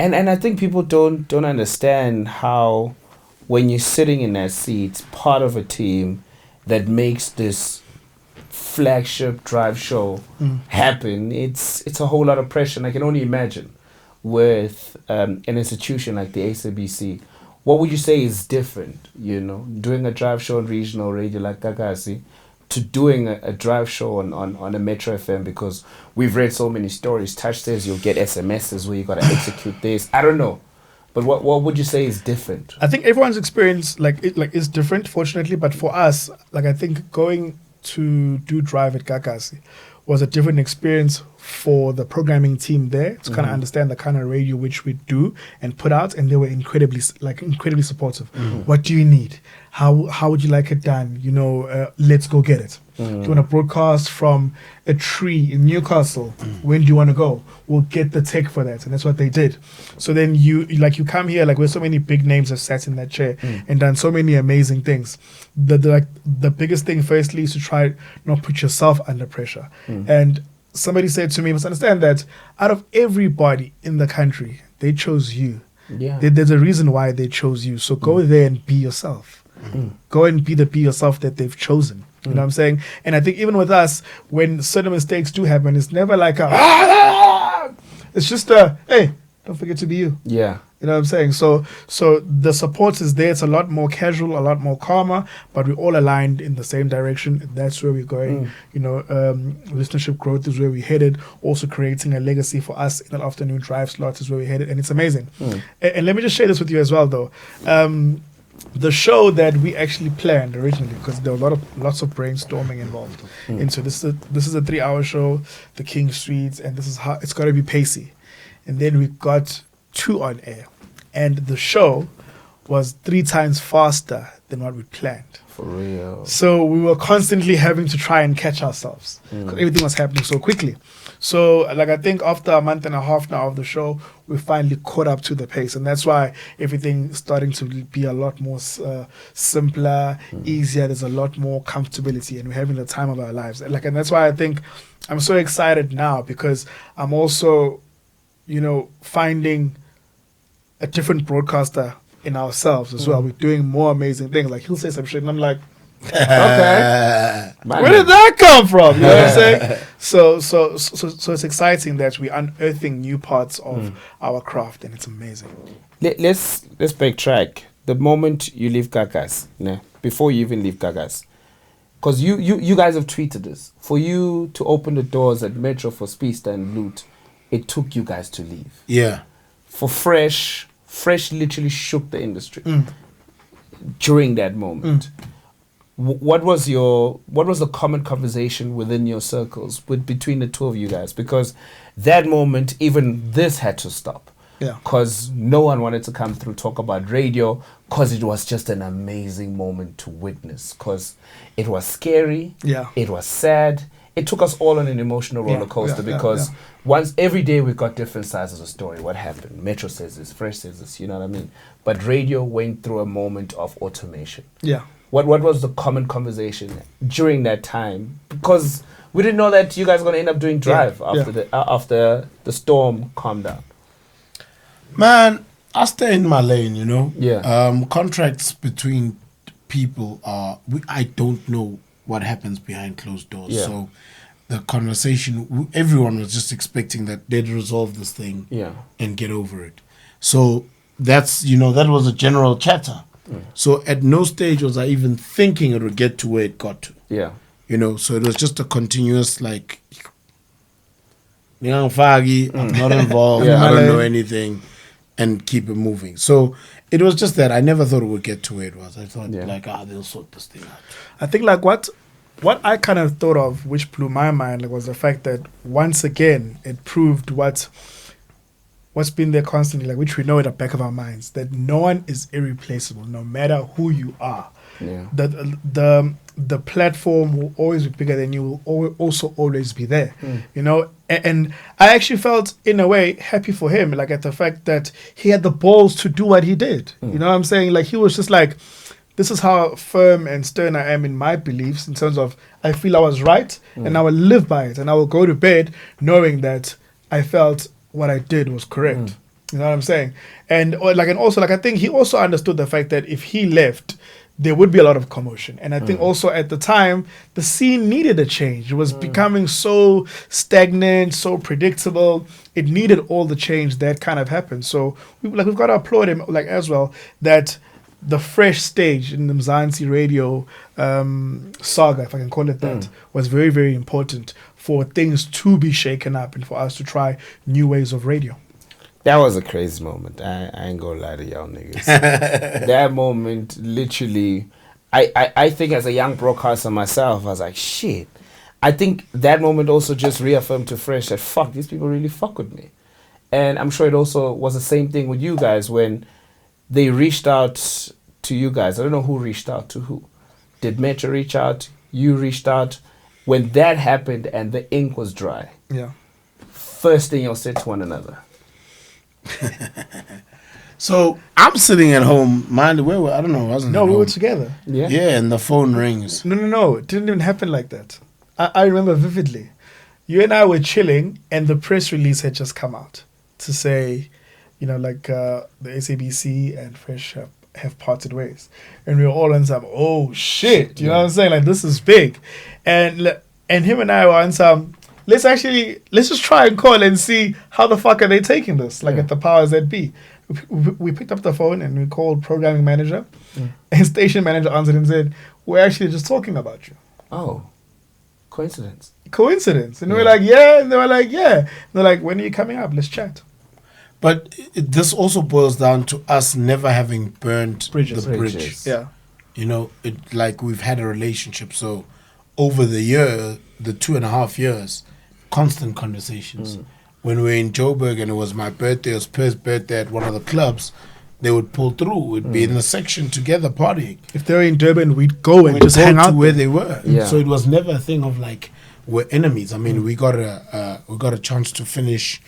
And I think people don't understand how when you're sitting in that seat, part of a team that makes this flagship drive show happen, it's a whole lot of pressure. And I can only imagine with an institution like the SABC, what would you say is different, you know, doing a drive show on regional radio like Gagasi to doing a drive show on a Metro FM? Because we've read so many stories. Touch says you'll get SMSs where you got to execute this. I don't know. But what would you say is different? I think everyone's experience is different, fortunately. But for us, like, I think going to do drive at Gagasi was a different experience for the programming team there to kind of understand the kind of radio which we do and put out, and they were incredibly supportive. What do you need? How would you like it done? You know, let's go get it. If you want to broadcast from a tree in Newcastle, when do you want to go? We'll get the tech for that. And that's what they did. So then you come here, like where so many big names have sat in that chair and done so many amazing things. The biggest thing, firstly, is to try not put yourself under pressure. And somebody said to me, you must understand that out of everybody in the country, they chose you. Yeah. There's a reason why they chose you. So go there and be yourself. Go and be yourself that they've chosen. You know what I'm saying? And I think even with us, when certain mistakes do happen, it's never like it's just hey, don't forget to be you. Yeah. You know what I'm saying? So the support is there. It's a lot more casual, a lot more calmer, but we're all aligned in the same direction. That's where we're going. You know, listenership growth is where we're headed. Also creating a legacy for us in the afternoon drive slot is where we're headed, and it's amazing. And let me just share this with you as well, though. The show that we actually planned originally, because there were lots of brainstorming involved. And so this is a 3-hour show, the King Streets, and this is how it's got to be pacey. And then we got 2 on air, and the show was 3 times faster than what we planned. For real. So we were constantly having to try and catch ourselves because everything was happening so quickly. So like I think after a month and a half now of the show, we finally caught up to the pace, and that's why everything's starting to be a lot more simpler, easier. There's a lot more comfortability, and we're having the time of our lives. And that's why I think I'm so excited now, because I'm also, you know, finding a different broadcaster in ourselves as well. We're doing more amazing things. Like he'll say some shit and I'm like, okay, where did that come from? You know what I'm saying? So it's exciting that we're unearthing new parts of our craft, and it's amazing. Let's backtrack. The moment you leave Gagas, before you even leave Gagas, because you guys have tweeted this. For you to open the doors at Metro for Sphe and Loot, it took you guys to leave. Yeah. For Fresh literally shook the industry during that moment. What was the common conversation within your circles between the two of you guys? Because that moment, even this had to stop. Yeah. Because no one wanted to come through talk about radio, because it was just an amazing moment to witness. Because it was scary. Yeah. It was sad. It took us all on an emotional roller coaster because once every day we got different sides of the story. What happened? Metro says this, Fresh says this, you know what I mean? But radio went through a moment of automation. Yeah. What was the common conversation during that time? Because we didn't know that you guys were going to end up doing Drive after the storm calmed down. Man, I stay in my lane, you know? Yeah. Contracts between people I don't know what happens behind closed doors. Yeah. So the conversation, everyone was just expecting that they'd resolve this thing and get over it. So that's, that was a general chatter. So at no stage was I even thinking it would get to where it got to. Yeah. So it was just a continuous like, I'm not involved, I don't know anything, and keep it moving. So it was just that I never thought it would get to where it was. I thought they'll sort this thing out. I think like what I kind of thought of, which blew my mind, was the fact that once again it proved what's been there constantly, which we know at the back of our minds, that no one is irreplaceable, no matter who you are. Yeah. That the platform will always be bigger than you, will also always be there. And I actually felt in a way happy for him, at the fact that he had the balls to do what he did. You know what I'm saying? He was just like, this is how firm and stern I am in my beliefs, in terms of I feel I was right and I will live by it, and I will go to bed knowing that I felt what I did was correct. You know what I'm saying? And also I think he also understood the fact that if he left, there would be a lot of commotion. And I think also at the time, the scene needed a change. It was becoming so stagnant, so predictable. It needed all the change that kind of happened. So we've got to applaud him as well, that the fresh stage in the Mzansi radio saga, if I can call it that, was very, very important for things to be shaken up and for us to try new ways of radio. That was a crazy moment. I ain't gonna lie to y'all niggas. That moment, literally, I think as a young broadcaster myself, I was like, shit. I think that moment also just reaffirmed to Fresh that, fuck, these people really fuck with me. And I'm sure it also was the same thing with you guys when they reached out to you guys. I don't know who reached out to who. Did Metro reach out? you reached out. When that happened and the ink was dry, Yeah. first thing y'all said to one another. So I'm sitting at home, mind where were I don't know, I wasn't No, at we home. were together. Yeah. Yeah, and the phone rings. No. It didn't even happen like that. I remember vividly. You and I were chilling, and the press release had just come out to say, the SABC and Fresh have parted ways. And we were all on some, oh shit, you know what I'm saying? Like, this is big. And him and I were on some, let's just try and call and see how the fuck are they taking this, at the powers that be. We picked up the phone and we called programming manager, and station manager answered and said, we're actually just talking about you. Oh, coincidence. And we're like, yeah. And they were like, yeah. And they're like, when are you coming up? Let's chat. But this also boils down to us never having burnt the bridge. Yeah. We've had a relationship. So over the 2.5 years, constant conversations. When we were in Joburg and it was my birthday, it was Per's birthday at one of the clubs, they would pull through. We'd be in the section together partying. If they were in Durban, we'd go and just go hang to out where they were. Yeah. So it was never a thing of like we're enemies. I mean, we got a chance to finish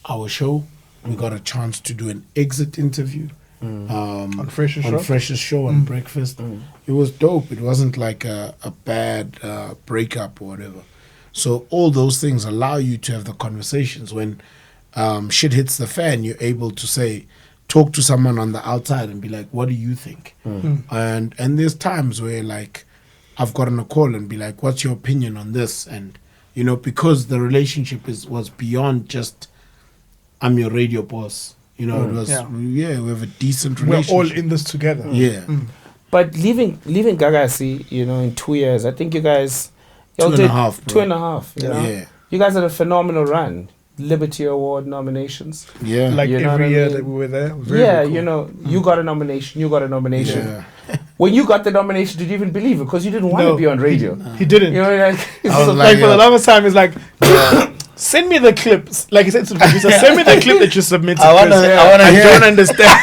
our show. We got a chance to do an exit interview on Fresh's show. On Breakfast. It was dope. It wasn't like a bad breakup or whatever. So all those things allow you to have the conversations. When shit hits the fan, you're able to talk to someone on the outside and be like, what do you think? And there's times where like I've gotten a call and be like, what's your opinion on this? And because the relationship was beyond just I'm your radio boss. It was we have a decent relationship. We're all in this together. Yeah. But leaving Gagasi, in 2 years, I think you guys... 2.5, bro. 2.5, Yeah. You guys had a phenomenal run. Liberty Award nominations. Yeah. Like You know every what I year mean? that we were there. Very cool. You got a nomination, you got a nomination. Yeah. When you got the nomination, did you even believe it? Because you didn't want to be on radio. He didn't. I was For the longest time, it's like... Send me the clips. Like I said to the producer, send me the clip that you submitted. I don't understand.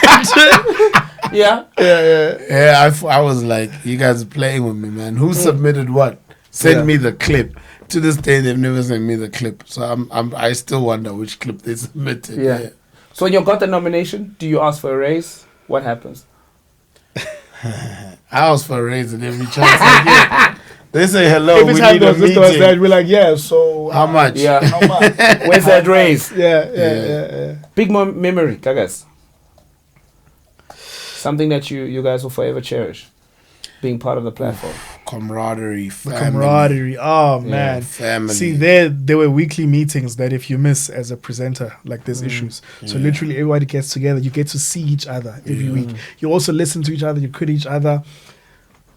Yeah. Yeah, I was like, you guys are playing with me, man. Who submitted what? Send me the clip. To this day, they've never sent me the clip. So I still wonder which clip they submitted. Yeah. So when you got the nomination, do you ask for a raise? What happens? I asked for a raise and every chance I get. They say hello. Every we time need there a was this, there was meeting. that, we're like, yeah, so... How much? Yeah. How much? Where's that raise? Yeah. Big memory, Gagas. Something that you guys will forever cherish. Being part of the platform. Camaraderie, The family. camaraderie. Oh, man. Family. See, there were weekly meetings that if you miss as a presenter, like there's issues. So literally everybody gets together. You get to see each other every week. You also listen to each other. You crit each other.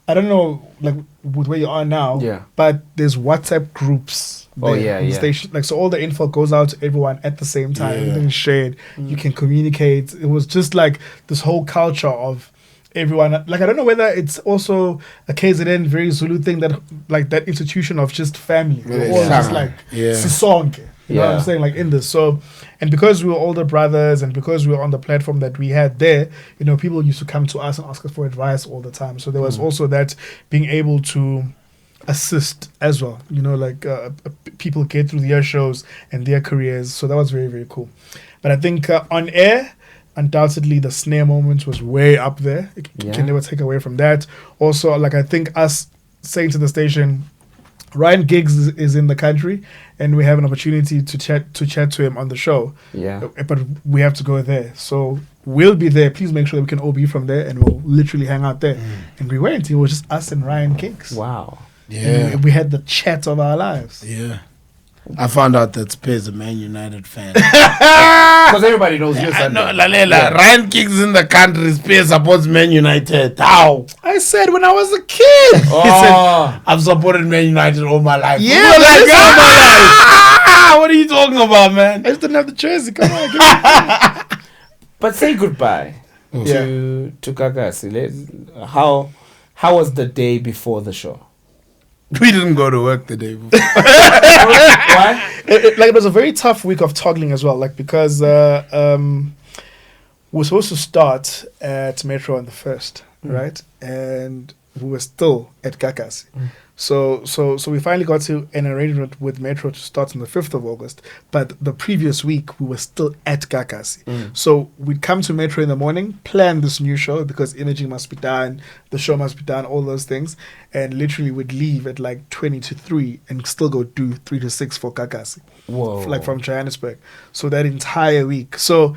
I don't know, like with where you are now. Yeah. But there's WhatsApp groups. Oh, there yeah, on the yeah. station. Like, so all the info goes out to everyone at the same time. Yeah. Everything's shared. You can communicate. It was just like this whole culture of everyone. Like, I don't know whether it's also a KZN very Zulu thing that, like, that institution of just family. We're all just like sisonke. You know what I'm saying? Like, in this. So, and because we were older brothers and because we were on the platform that we had there, people used to come to us and ask us for advice all the time. So there was also that being able to assist as well. People get through their shows and their careers. So that was very, very cool. But I think on air, undoubtedly the snare moment was way up there. You can never take away from that. Also, like, I think us saying to the station, Ryan Giggs is in the country and we have an opportunity to chat to him on the show. Yeah. But we have to go there. So we'll be there. Please make sure that we can all be from there and we'll literally hang out there. And we went. It was just us and Ryan Giggs. Wow. Yeah. And we had the chat of our lives. Yeah. I found out that Spe's a Man United fan. Because everybody knows you're Sunday. No, Lalela. Ryan Giggs in the country. Spe supports Man United. How? I said when I was a kid. He said, I've supported Man United all my life. Yeah, all like, my life. What are you talking about, man? I just didn't have the jersey. Come on, give me But say goodbye to Gagasi. How was the day before the show? We didn't go to work the day before. Why? it was a very tough week of toggling as well, like, because we were supposed to start at Metro on the 1st, right? And we were still at Gagasi. So we finally got to an arrangement with Metro to start on the 5th of August. But the previous week, we were still at Gagasi. So we'd come to Metro in the morning, plan this new show because imaging must be done, the show must be done, all those things. And literally we'd leave at like 20 to 3 and still go do 3 to 6 for Gagasi. Whoa. Like from Johannesburg. So that entire week. So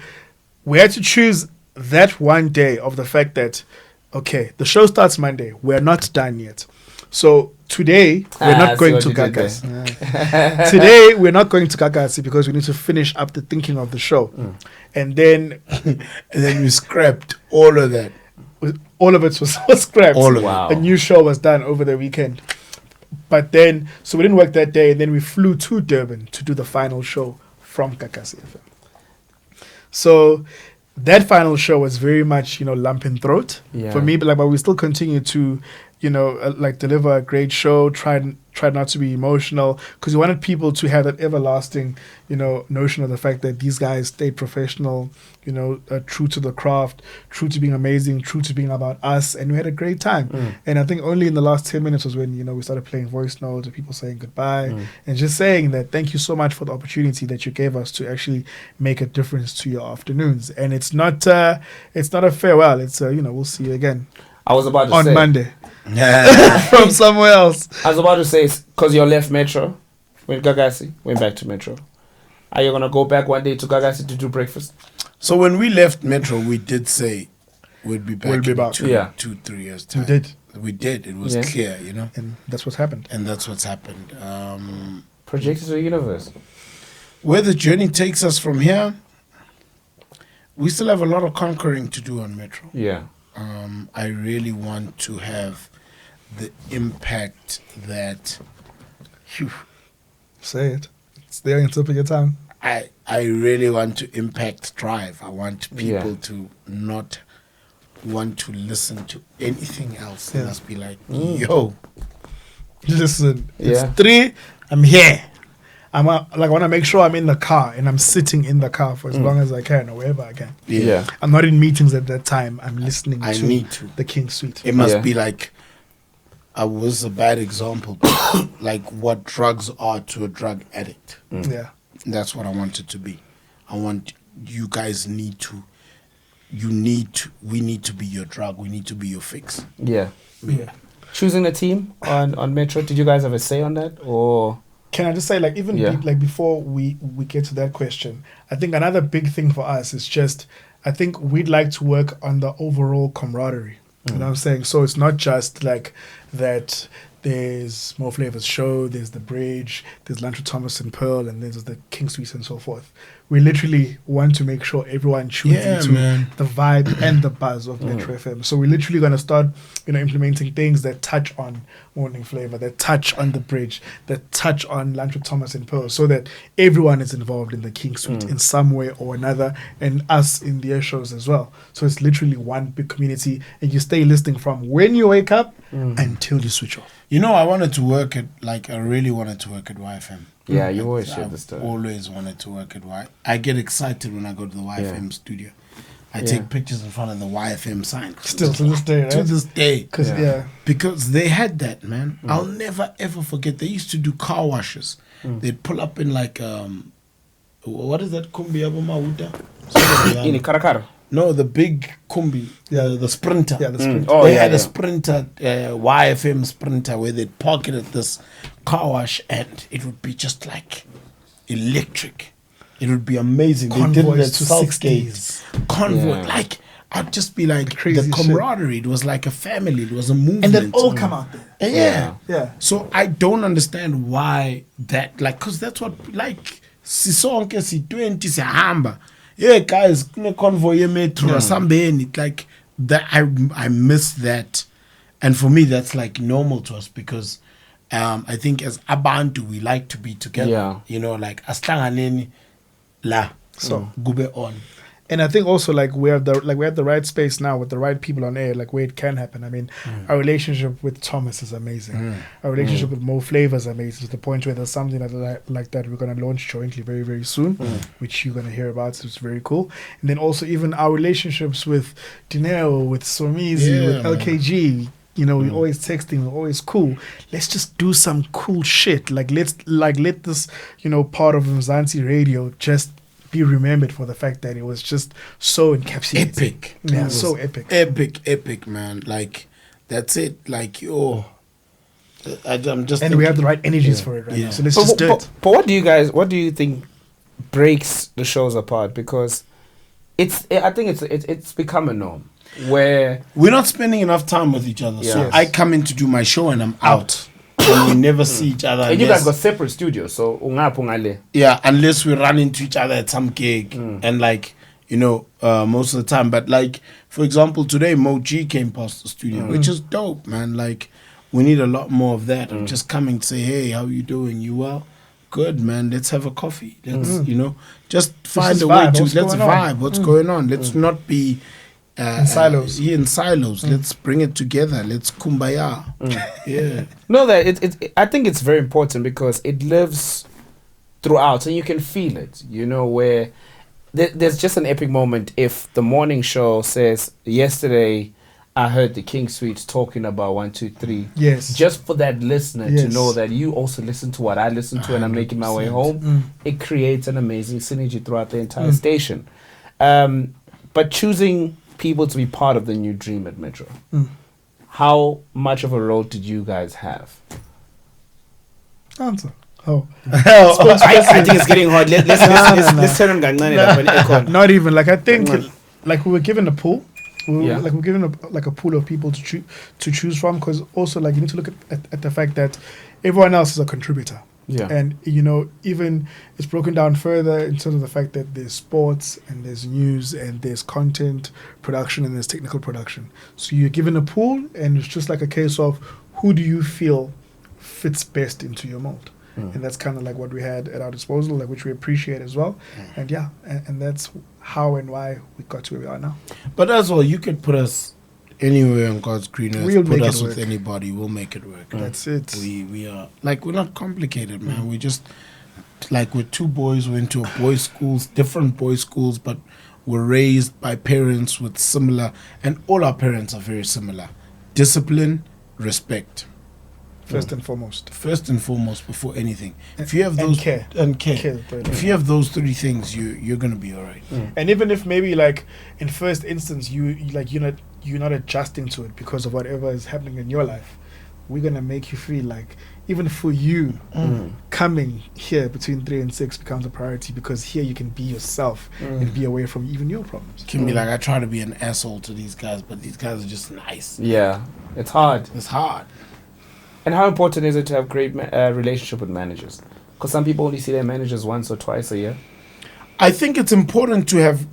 we had to choose that one day of the fact that, okay, the show starts Monday. We're not done yet. So today, we're not going to Gagasi. Today, we're not going to Gagasi because we need to finish up the thinking of the show. And then we scrapped all of that. All of it was scrapped. All of it. Wow. A new show was done over the weekend. But then, so we didn't work that day. And then we flew to Durban to do the final show from Gagasi FM. So that final show was very much, lump in throat for me, but we still continue to, deliver a great show, try not to be emotional, because we wanted people to have that everlasting, notion of the fact that these guys stayed professional, true to the craft, true to being amazing, true to being about us, and we had a great time. And I think only in the last 10 minutes was when, we started playing voice notes and people saying goodbye and just saying that thank you so much for the opportunity that you gave us to actually make a difference to your afternoons. And it's not a farewell. It's we'll see you again. I was about to on say Monday from somewhere else. I was about to say, because you left Metro, went Gagasi, went back to Metro. Are you gonna go back one day to Gagasi to do breakfast? So when we left Metro, we did say we'd be back. We'll be in back. 2-3 years time. We did. We did. It was clear, And that's what's happened. And that's what's happened. Projected to the universe. Where the journey takes us from here, we still have a lot of conquering to do on Metro. Yeah. I really want to have the impact that... Say it. It's there in the tip of your tongue. I really want to impact Drive. I want people to not want to listen to anything else. They must be like, yo. Listen, it's 3, I'm here. I want to make sure I'm in the car and I'm sitting in the car for as long as I can or wherever I can. Yeah. I'm not in meetings at that time. I'm listening to the King Suite. It must be like, I was a bad example, but like what drugs are to a drug addict. Yeah. That's what I want it to be. I want you guys we need to be your drug. We need to be your fix. Yeah. Choosing a team on Metro, did you guys have a say on that, or? Can I just say, before we get to that question, I think another big thing for us is just, I think we'd like to work on the overall camaraderie. You know what I'm saying? So it's not just like that there's More Flavors Show, there's The Bridge, there's Lantra Thomas and Pearl, and there's the King Suite and so forth. We literally want to make sure everyone tunes into the vibe and the buzz of Metro FM. So we're literally going to start, implementing things that touch on Morning Flavor, that touch on The Bridge, that touch on Lantra Thomas and Pearl, so that everyone is involved in the King Suite in some way or another, and us in their shows as well. So it's literally one big community, and you stay listening from when you wake up until you switch off. I wanted to work at, I really wanted to work at YFM. Yeah, you always shared the story. I always wanted to work at YFM. I get excited when I go to the YFM studio. I take pictures in front of the YFM sign. Still to this day, right? To this day. Because they had that, man. I'll never, ever forget. They used to do car washes. They'd pull up in what is that? Kumbi Abomauta? In Karakara. No, the big Kumbi. Yeah, the Sprinter. Yeah, the Sprinter. They had a Sprinter, YFM Sprinter, where they'd park it at this car wash, and it would be just like electric. It would be amazing. Convoys they did it at to Southgate. 60s. Convoy. I'd just be like, the camaraderie. It was like a family. It was a movement. And then all come out there. Yeah. So I don't understand why that, because that's what, Sisonke, Si20, Sihamba. Yeah, guys, convoy metro or something. Like that, I miss that, and for me, that's normal to us because I think as Abantu we like to be together. Yeah. Aslanganeni la so gube on. And I think also we have the right space now with the right people on air, where it can happen. I mean, our relationship with Thomas is amazing. Our relationship with Mo Flavor is amazing, to the point where there's something like that we're going to launch jointly very, very soon, which you're going to hear about. So it's very cool. And then also even our relationships with Dineo, with Somizi, with LKG, we're always texting, we're always cool. Let's just do some cool shit. Like let this, part of Mzansi radio just be remembered for the fact that it was just so encapsulated. Epic. Yeah, so epic. Epic, man. Like, that's it. Like, I'm just. And we have the right energies for it right now. So let's just do it. But what do you think breaks the shows apart? Because I think it's become a norm where we're not spending enough time with each other. So I come in to do my show and I'm out. And we never see each other. And you guys got separate studios, so yeah, unless we run into each other at some gig and most of the time. But like, for example, today Mo G came past the studio, which is dope, man. Like, we need a lot more of that. I'm just coming to say, hey, how you doing? You well? Good, man. Let's have a coffee. Let's just find a way to let's vibe. What's going on? Let's not be in silos. In silos. Let's bring it together. Let's kumbaya. Yeah. No, that I think it's very important because it lives throughout, and you can feel it. Where there's just an epic moment if the morning show says, yesterday I heard the King Suites talking about 1, 2, 3. Yes. Just for that listener to know that you also listen to what I listen to, and I'm making my way home. It creates an amazing synergy throughout the entire station. But choosing people to be part of the new dream at Metro, how much of a role did you guys have? Answer. Oh. I think it's getting hard. Let's turn on Gangnam. Not even. Like, I think like we were given a pool. Like we're given a pool of people to choose from, because also like you need to look at the fact that everyone else is a contributor. Yeah. And even it's broken down further in terms of the fact that there's sports and there's news and there's content production and there's technical production. So you're given a pool, and it's just like a case of who do you feel fits best into your mold. And that's kind of like what we had at our disposal, like, which we appreciate as well. And and that's how and why we got to where we are now. But as well, you could put us anywhere on God's green earth. We'll put make us it with work. anybody. We'll make it work. That's it. We are like, we're not complicated, man. We just like, we're two boys. We're into boys' schools, different boys' schools, but we're raised by parents with similar, and all our parents are very similar. Discipline, respect. First and foremost. First and foremost, before anything. If you have those care. If you have those three things, you're gonna be all right. And even if maybe like in first instance you're not adjusting to it because of whatever is happening in your life, we're gonna make you feel like even for you, coming here between 3 and 6 becomes a priority, because here you can be yourself and be away from even your problems. Can be like, I try to be an asshole to these guys, but these guys are just nice. Yeah, it's hard. It's hard. And how important is it to have great relationship with managers? Because some people only see their managers once or twice a year. I think it's important to have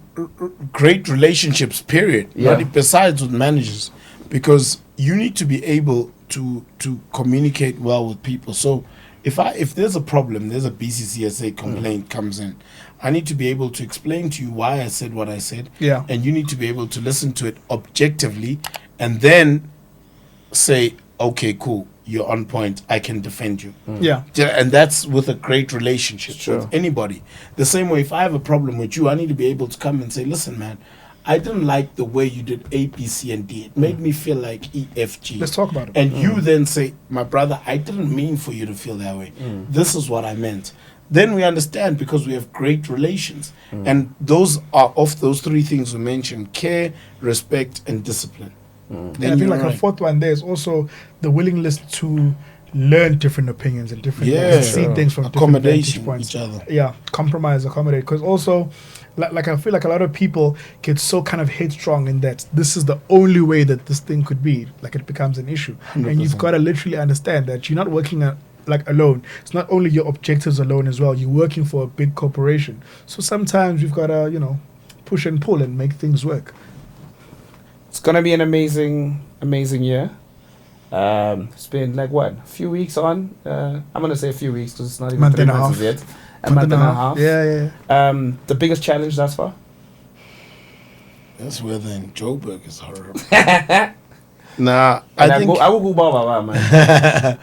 great relationships, period. Yeah. Not besides with managers, because you need to be able to communicate well with people. So if there's a problem, there's a BCCSA complaint comes in, I need to be able to explain to you why I said what I said. Yeah. And you need to be able to listen to it objectively, and then say, okay, cool, you're on point, I can defend you. Yeah. And that's with a great relationship with anybody. The same way, if I have a problem with you, I need to be able to come and say, listen, man, I didn't like the way you did A, B, C, and D. It made me feel like E, F, G. Let's talk about it. And you then say, my brother, I didn't mean for you to feel that way. This is what I meant. Then we understand, because we have great relations. And those are of those three things we mentioned: care, respect, and discipline. And I think like a fourth one there is also the willingness to learn different opinions and different see things from different vantage points. Each other. Yeah, compromise, accommodate. Because also, like I feel like a lot of people get so kind of headstrong in that this is the only way that this thing could be. Like, it becomes an issue, 100%. and you've got to literally understand that you're not working like alone. It's not only your objectives alone as well. You're working for a big corporation, so sometimes you've got to push and pull and make things work. It's gonna be an amazing year. It's been like a few weeks on. I'm gonna say a few weeks because it's not even month 3 and a months half. yet. A month and a half. Yeah. The biggest challenge thus far? This weather in Joburg is horrible. Nah, I will go Baba, man.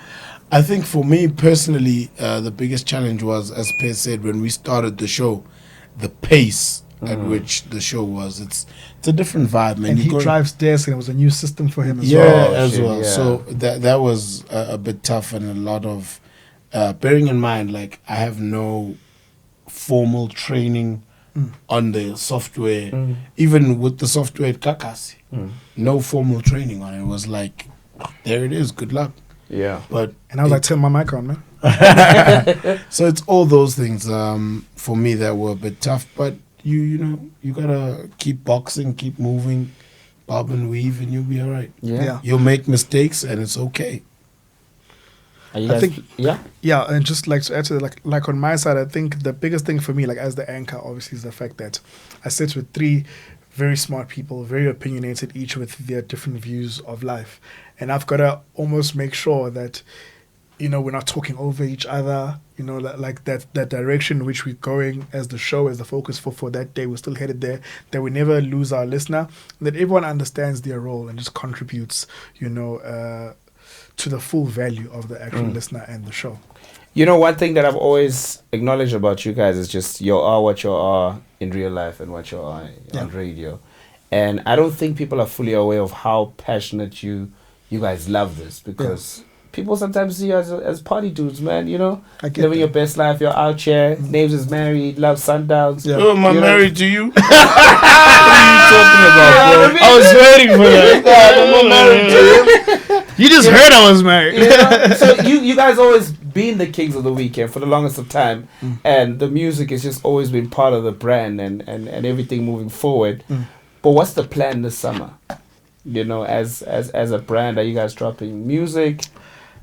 I think for me personally, the biggest challenge was, as Per said, when we started the show, the pace at which the show was. It's a different vibe, man. And You he go- drives desk, and it was a new system for him as yeah, well. as shit, well. yeah. So that was a bit tough, and a lot of bearing in mind, like I have no formal training on the software, even with the software at Gagasi. No formal training on it. It was like, there it is. Good luck. Yeah. But And I was like, turn my mic on, man. so it's all those things for me that were a bit tough. But you know you gotta keep boxing, keep moving, bob and weave, and you'll be all right. Yeah. You'll make mistakes, and it's okay. Are you I guys, think- yeah. Yeah, and just like to add to that, like on my side, I think the biggest thing for me, like as the anchor, obviously, is the fact that I sit with three very smart people, very opinionated, each with their different views of life, and I've got to almost make sure that, you know, we're not talking over each other. You know, like that direction in which we're going as the show, as the focus for that day, we're still headed there. That we never lose our listener. That everyone understands their role and just contributes. You know. To the full value of the actual listener and the show. You know, one thing that I've always acknowledged about you guys is just you are what you are in real life and what you are on radio. And I don't think people are fully aware of how passionate you guys love this, because people sometimes see you as party dudes, man, you know? I get Living that. your best life, you're out here, Naves is married, loves sundowns. Yeah. Oh, am I You know- married to you? What are you talking about, bro? I was waiting for that. You just heard I was married. You know? So you guys always been the kings of the weekend for the longest of time, and the music has just always been part of the brand and everything moving forward. But what's the plan this summer? You know, as a brand, are you guys dropping music?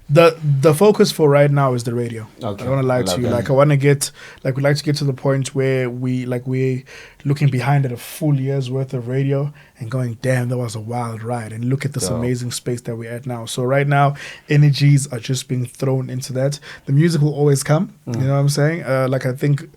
The focus for right now is the radio. Okay. I don't want to lie to you. that. Like I want to we'd like to get to the point where we're looking behind at a full year's worth of radio and going, damn, that was a wild ride. And look at this Dope. amazing space that we're at now. So right now, energies are just being thrown into that. The music will always come. You know what I'm saying? Like I think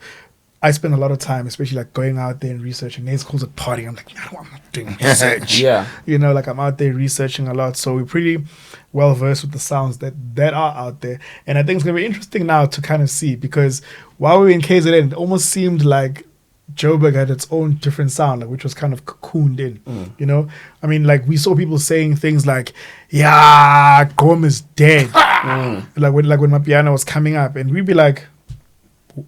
I spend a lot of time, especially like going out there and researching. Nates calls it partying. I'm like, no, I'm not doing research. Yeah. You know, like I'm out there researching a lot. So we're pretty well versed with the sounds that are out there. And I think it's going to be interesting now to kind of see, because while we were in KZN, it almost seemed like Joburg had its own different sound, like, which was kind of cocooned in, you know? I mean, like we saw people saying things like, yeah, Gom is dead. Like when Mapiano was coming up, and we'd be like,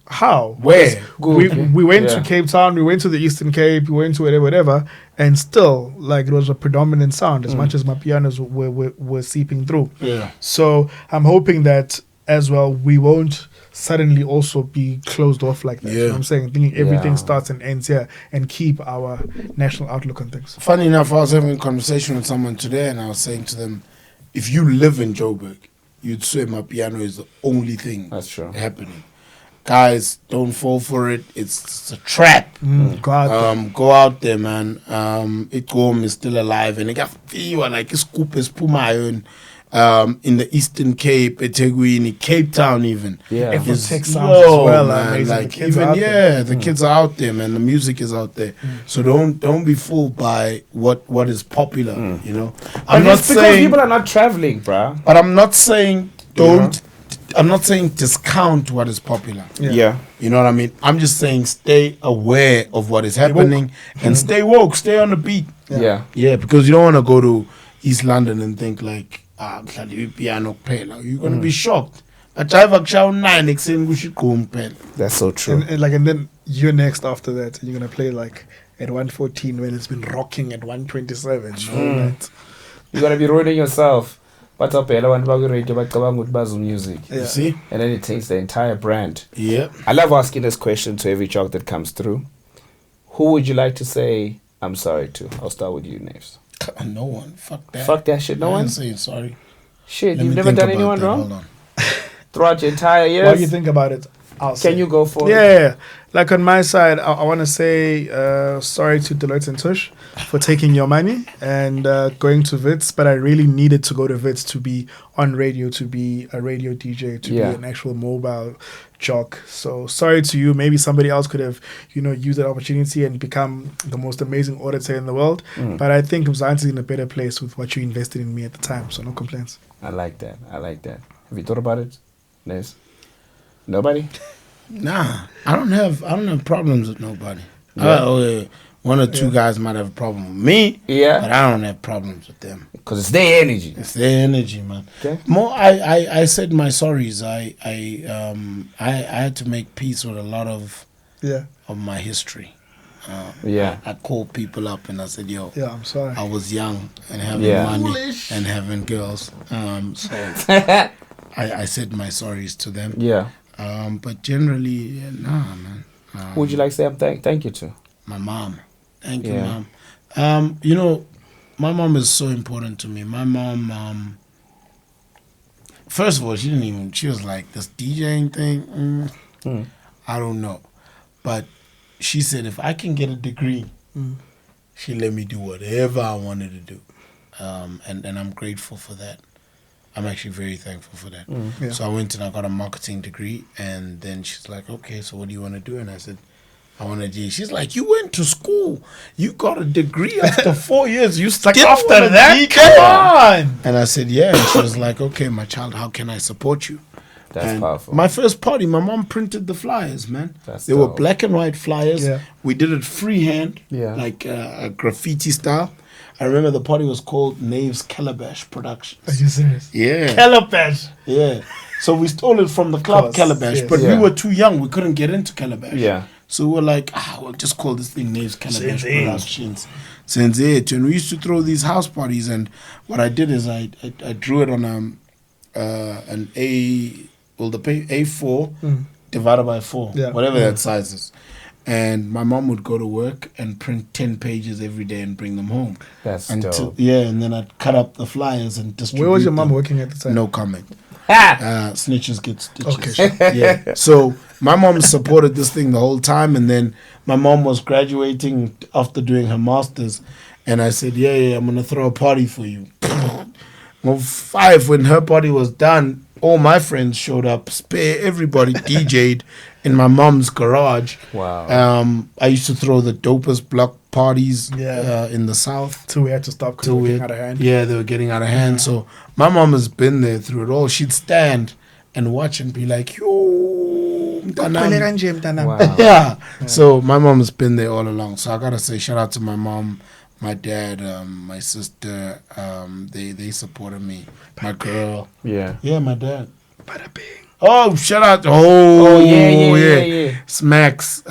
how? Where? We went Yeah. to Cape Town, we went to the Eastern Cape, we went to whatever, and still, like, it was a predominant sound as much as my pianos were seeping through. Yeah. So I'm hoping that as well, we won't suddenly also be closed off like that. You know what I'm saying? Thinking everything Yeah. starts and ends here, and keep our national outlook on things. Funny enough, I was having a conversation with someone today, and I was saying to them, if you live in Joburg, you'd say my piano is the only thing That's true. happening. Guys, don't fall for it. It's a trap. Go out there. Go out there, man. Ikom is still alive, and you are like a scoop is Pumayon. In the Eastern Cape, eThekwini, Cape Town, even. Yeah. Everyone It's- takes sounds as well. man, Amazing. like The kids are even out there. the kids are out there, man. The music is out there. So don't be fooled by what is popular. You know, And it's because people are not traveling, bruh. but I'm not saying don't. I'm not saying discount what is popular. Yeah. You know what I mean? I'm just saying stay aware of what is happening and stay woke, stay on the beat. Yeah. Yeah, because you don't want to go to East London and think like, piano pela. You're gonna be shocked. That's That's so true. And then you're next after that. And you're gonna play like at 114 when it's been rocking at 127. You know, right? You're gonna be ruining yourself. But up here, one bag radio, but come on with Basil music. Yeah. You see? And then it takes the entire brand. Yeah. I love asking this question to every jock that comes through. Who would you like to say I'm sorry to? I'll start with you, Naves. No one. Fuck that. Fuck that shit, no I one? ain't saying sorry. Shit, Let you've me never think done about anyone that. wrong? Hold on. Throughout your entire years? While you think about it, I'll say. Can you go for it? Yeah. Like on my side, I want to say sorry to Deloitte and Tush for taking your money and going to Wits, but I really needed to go to Wits to be on radio, to be a radio DJ, to Yeah. be an actual mobile jock. So sorry to you. Maybe somebody else could have, used that opportunity and become the most amazing auditor in the world. But I think Mzansi is in a better place with what you invested in me at the time. So no complaints. I like that. Have you thought about it, Naves? Nobody? Nah, I don't have problems with nobody. One or two guys might have a problem with me, but I don't have problems with them because it's their energy. It's their energy, man. Okay. More, I said my sorries. I had to make peace with a lot of my history. I called people up and I said, "Yo, I'm sorry. I was young and having money and having girls. So I said my sorries to them. Yeah. But generally, nah, man. Who would you like to say thank you to? My mom. Thank you, Mom. You know, my mom is so important to me. My mom, first of all, she was like, this DJing thing, I don't know. But she said, if I can get a degree, she let me do whatever I wanted to do. And I'm grateful for that. I'm actually very thankful for that. So I went and I got a marketing degree, and then she's like, okay, so what do you want to do? And I said, I want to do. She's like, you went to school, you got a degree after 4 years, you stuck after that? Come on! And I said, yeah. And she was like, okay, my child, how can I support you? That's powerful. My first party, my mom printed the flyers, man. They were black and white flyers. We did it freehand, like a graffiti style. I remember the party was called Naves Calabash Productions. Are you serious? Yeah. Calabash. Yeah. So we stole it from the club Calabash, but we were too young. We couldn't get into Calabash. Yeah. So we were like, we'll just call this thing Naves Calabash Productions. Since it. And we used to throw these house parties, and what I did is I drew it on an A4 divided by 4, whatever that size is. And my mom would go to work and print 10 pages every day and bring them home. That's dope. And then I'd cut up the flyers and distribute. Where was your mom working at the time? No comment. Snitches get stitches. Okay, sure. Yeah. So my mom supported this thing the whole time, and then my mom was graduating after doing her masters, and I said, yeah, I'm gonna throw a party for you. Well, 5 when her party was done, all my friends showed up. Sphe, everybody DJ'd in my mom's garage. Wow. I used to throw the dopest block parties in the South. Till we had to stop because they were getting out of hand. Yeah, they were getting out of hand. So my mom has been there through it all. She'd stand and watch and be like, yo, mtanam. Wow. Yeah. So my mom has been there all along. So I got to say shout out to my mom, my dad, my sister. They supported me. My girl. Yeah. Yeah, my dad. Bada bing. Oh, shout out! Yeah. Smacks,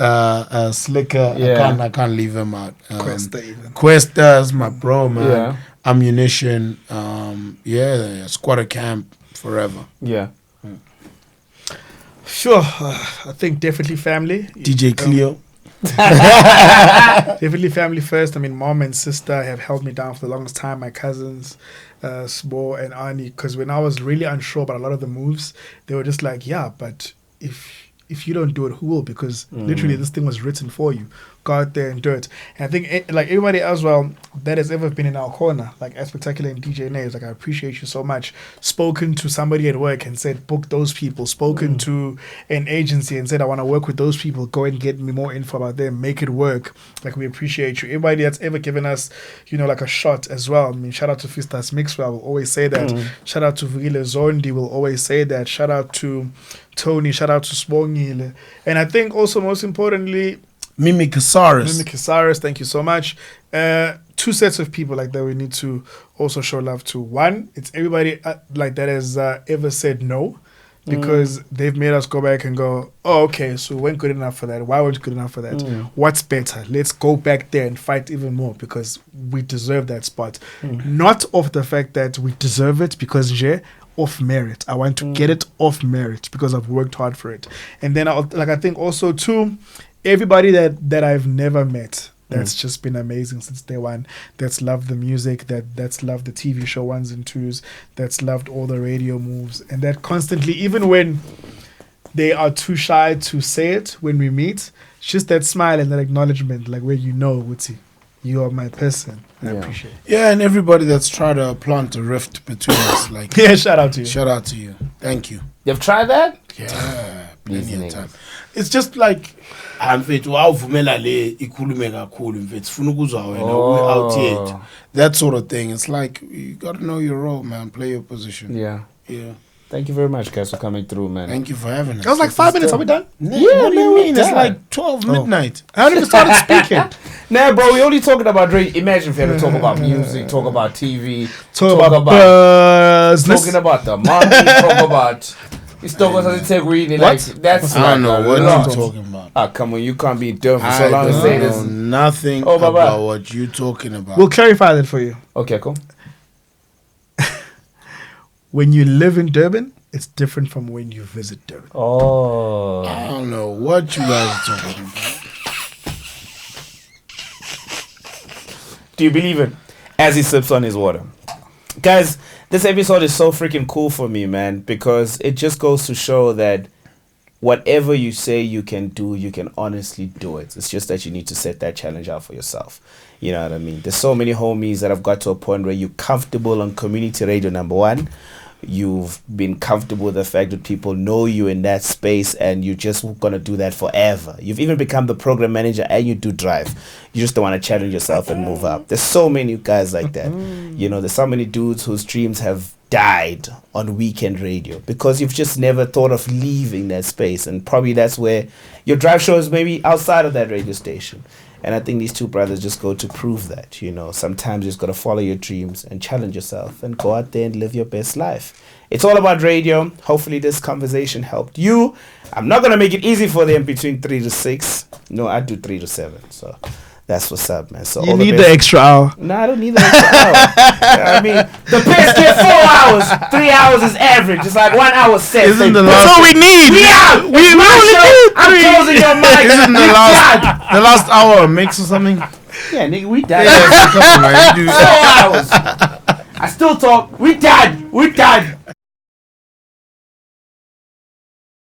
Slicker. Yeah. I can't leave him out. Questa even. Questa's my bro, man. Yeah. Ammunition. Squatter camp forever. Yeah. Sure. I think definitely family. DJ Cleo. Definitely family first. I mean, mom and sister have held me down for the longest time. My cousins, Sphe and Ani, because when I was really unsure about a lot of the moves, they were just like, yeah, but if you don't do it, who will? Because literally this thing was written for you. Go out there and do it. And I think like everybody as well that has ever been in our corner, like as Spectacular and DJ Naves, like I appreciate you so much. Spoken to somebody at work and said, book those people. Spoken to an agency and said, I want to work with those people. Go and get me more info about them. Make it work. Like we appreciate you. Everybody that's ever given us, like a shot as well. I mean, shout out to Fistas Mixwell. Will always say that. Shout out to Vugile Zondi. Will always say that. Shout out to Tony. Shout out to Spongile. And I think also most importantly, Mimi Casares, thank you so much. 2 sets of people like that we need to also show love to. One, it's everybody like that has ever said no, because they've made us go back and go, oh, okay, so we weren't good enough for that. Why weren't you good enough for that? What's better? Let's go back there and fight even more because we deserve that spot. Not off the fact that we deserve it, because off merit. I want to get it off merit because I've worked hard for it. And then I think also too, everybody that I've never met that's just been amazing since day one, that's loved the music, that's loved the TV show 1s and 2s, that's loved all the radio moves, and that constantly, even when they are too shy to say it when we meet, it's just that smile and that acknowledgement, like where Woodsy, you are my person. I appreciate it. Yeah, and everybody that's tried to plant a rift between us, like shout out to you. Shout out to you. Thank you. You've tried that? Yeah, plenty of time. It's just like that sort of thing. It's like you gotta know your role, man. Play your position. Yeah. Thank you very much, guys, for coming through, man. Thank you for having us. That was like 5 minutes. Are we done? Yeah, Yeah, what do you man, mean? we're It's done. like 12 midnight. I haven't even started speaking. Nah, bro, we only talking about radio. Imagine if we had to talk about music, talk about TV, Talk about business. talking about the money, talk about historical integrity. Like that's I don't know like what a you're lot. talking about. Ah, come on, you can't be dumb for so I long to say don't this. know nothing Oh, Baba. about what you're talking about. We'll clarify that for you. Okay, cool. When you live in Durban, it's different from when you visit Durban. Oh. I don't know what you guys are talking about. Do you believe it? As he sips on his water. Guys, this episode is so freaking cool for me, man, because it just goes to show that whatever you say you can do, you can honestly do it. It's just that you need to set that challenge out for yourself. You know what I mean? There's so many homies that have got to a point where you're comfortable on community radio, number one. You've been comfortable with the fact that people know you in that space and you're just going to do that forever. You've even become the program manager and you do drive. You just don't want to challenge yourself and move up. There's so many guys like that. You know, there's so many dudes whose dreams have died on weekend radio because you've just never thought of leaving that space. And probably that's where your drive show is maybe outside of that radio station. And I think these two brothers just go to prove that, you know, sometimes you just got to follow your dreams and challenge yourself and go out there and live your best life. It's all about radio. Hopefully this conversation helped you. I'm not going to make it easy for them between 3 to 6. No, I do 3 to 7. So that's what's up, man. So You all need the the best. extra hour. No, I don't need the extra hour. I mean, the best get 4 hours. 3 hours is average. It's like 1 hour set. Isn't the That's last- all we need. We out. We It's my only show. need I'm three. closing your mic. Isn't We the last hour a mix or something? done. Yeah, nigga, we done. Come on, man. You do- 4 hours. I still talk. We done.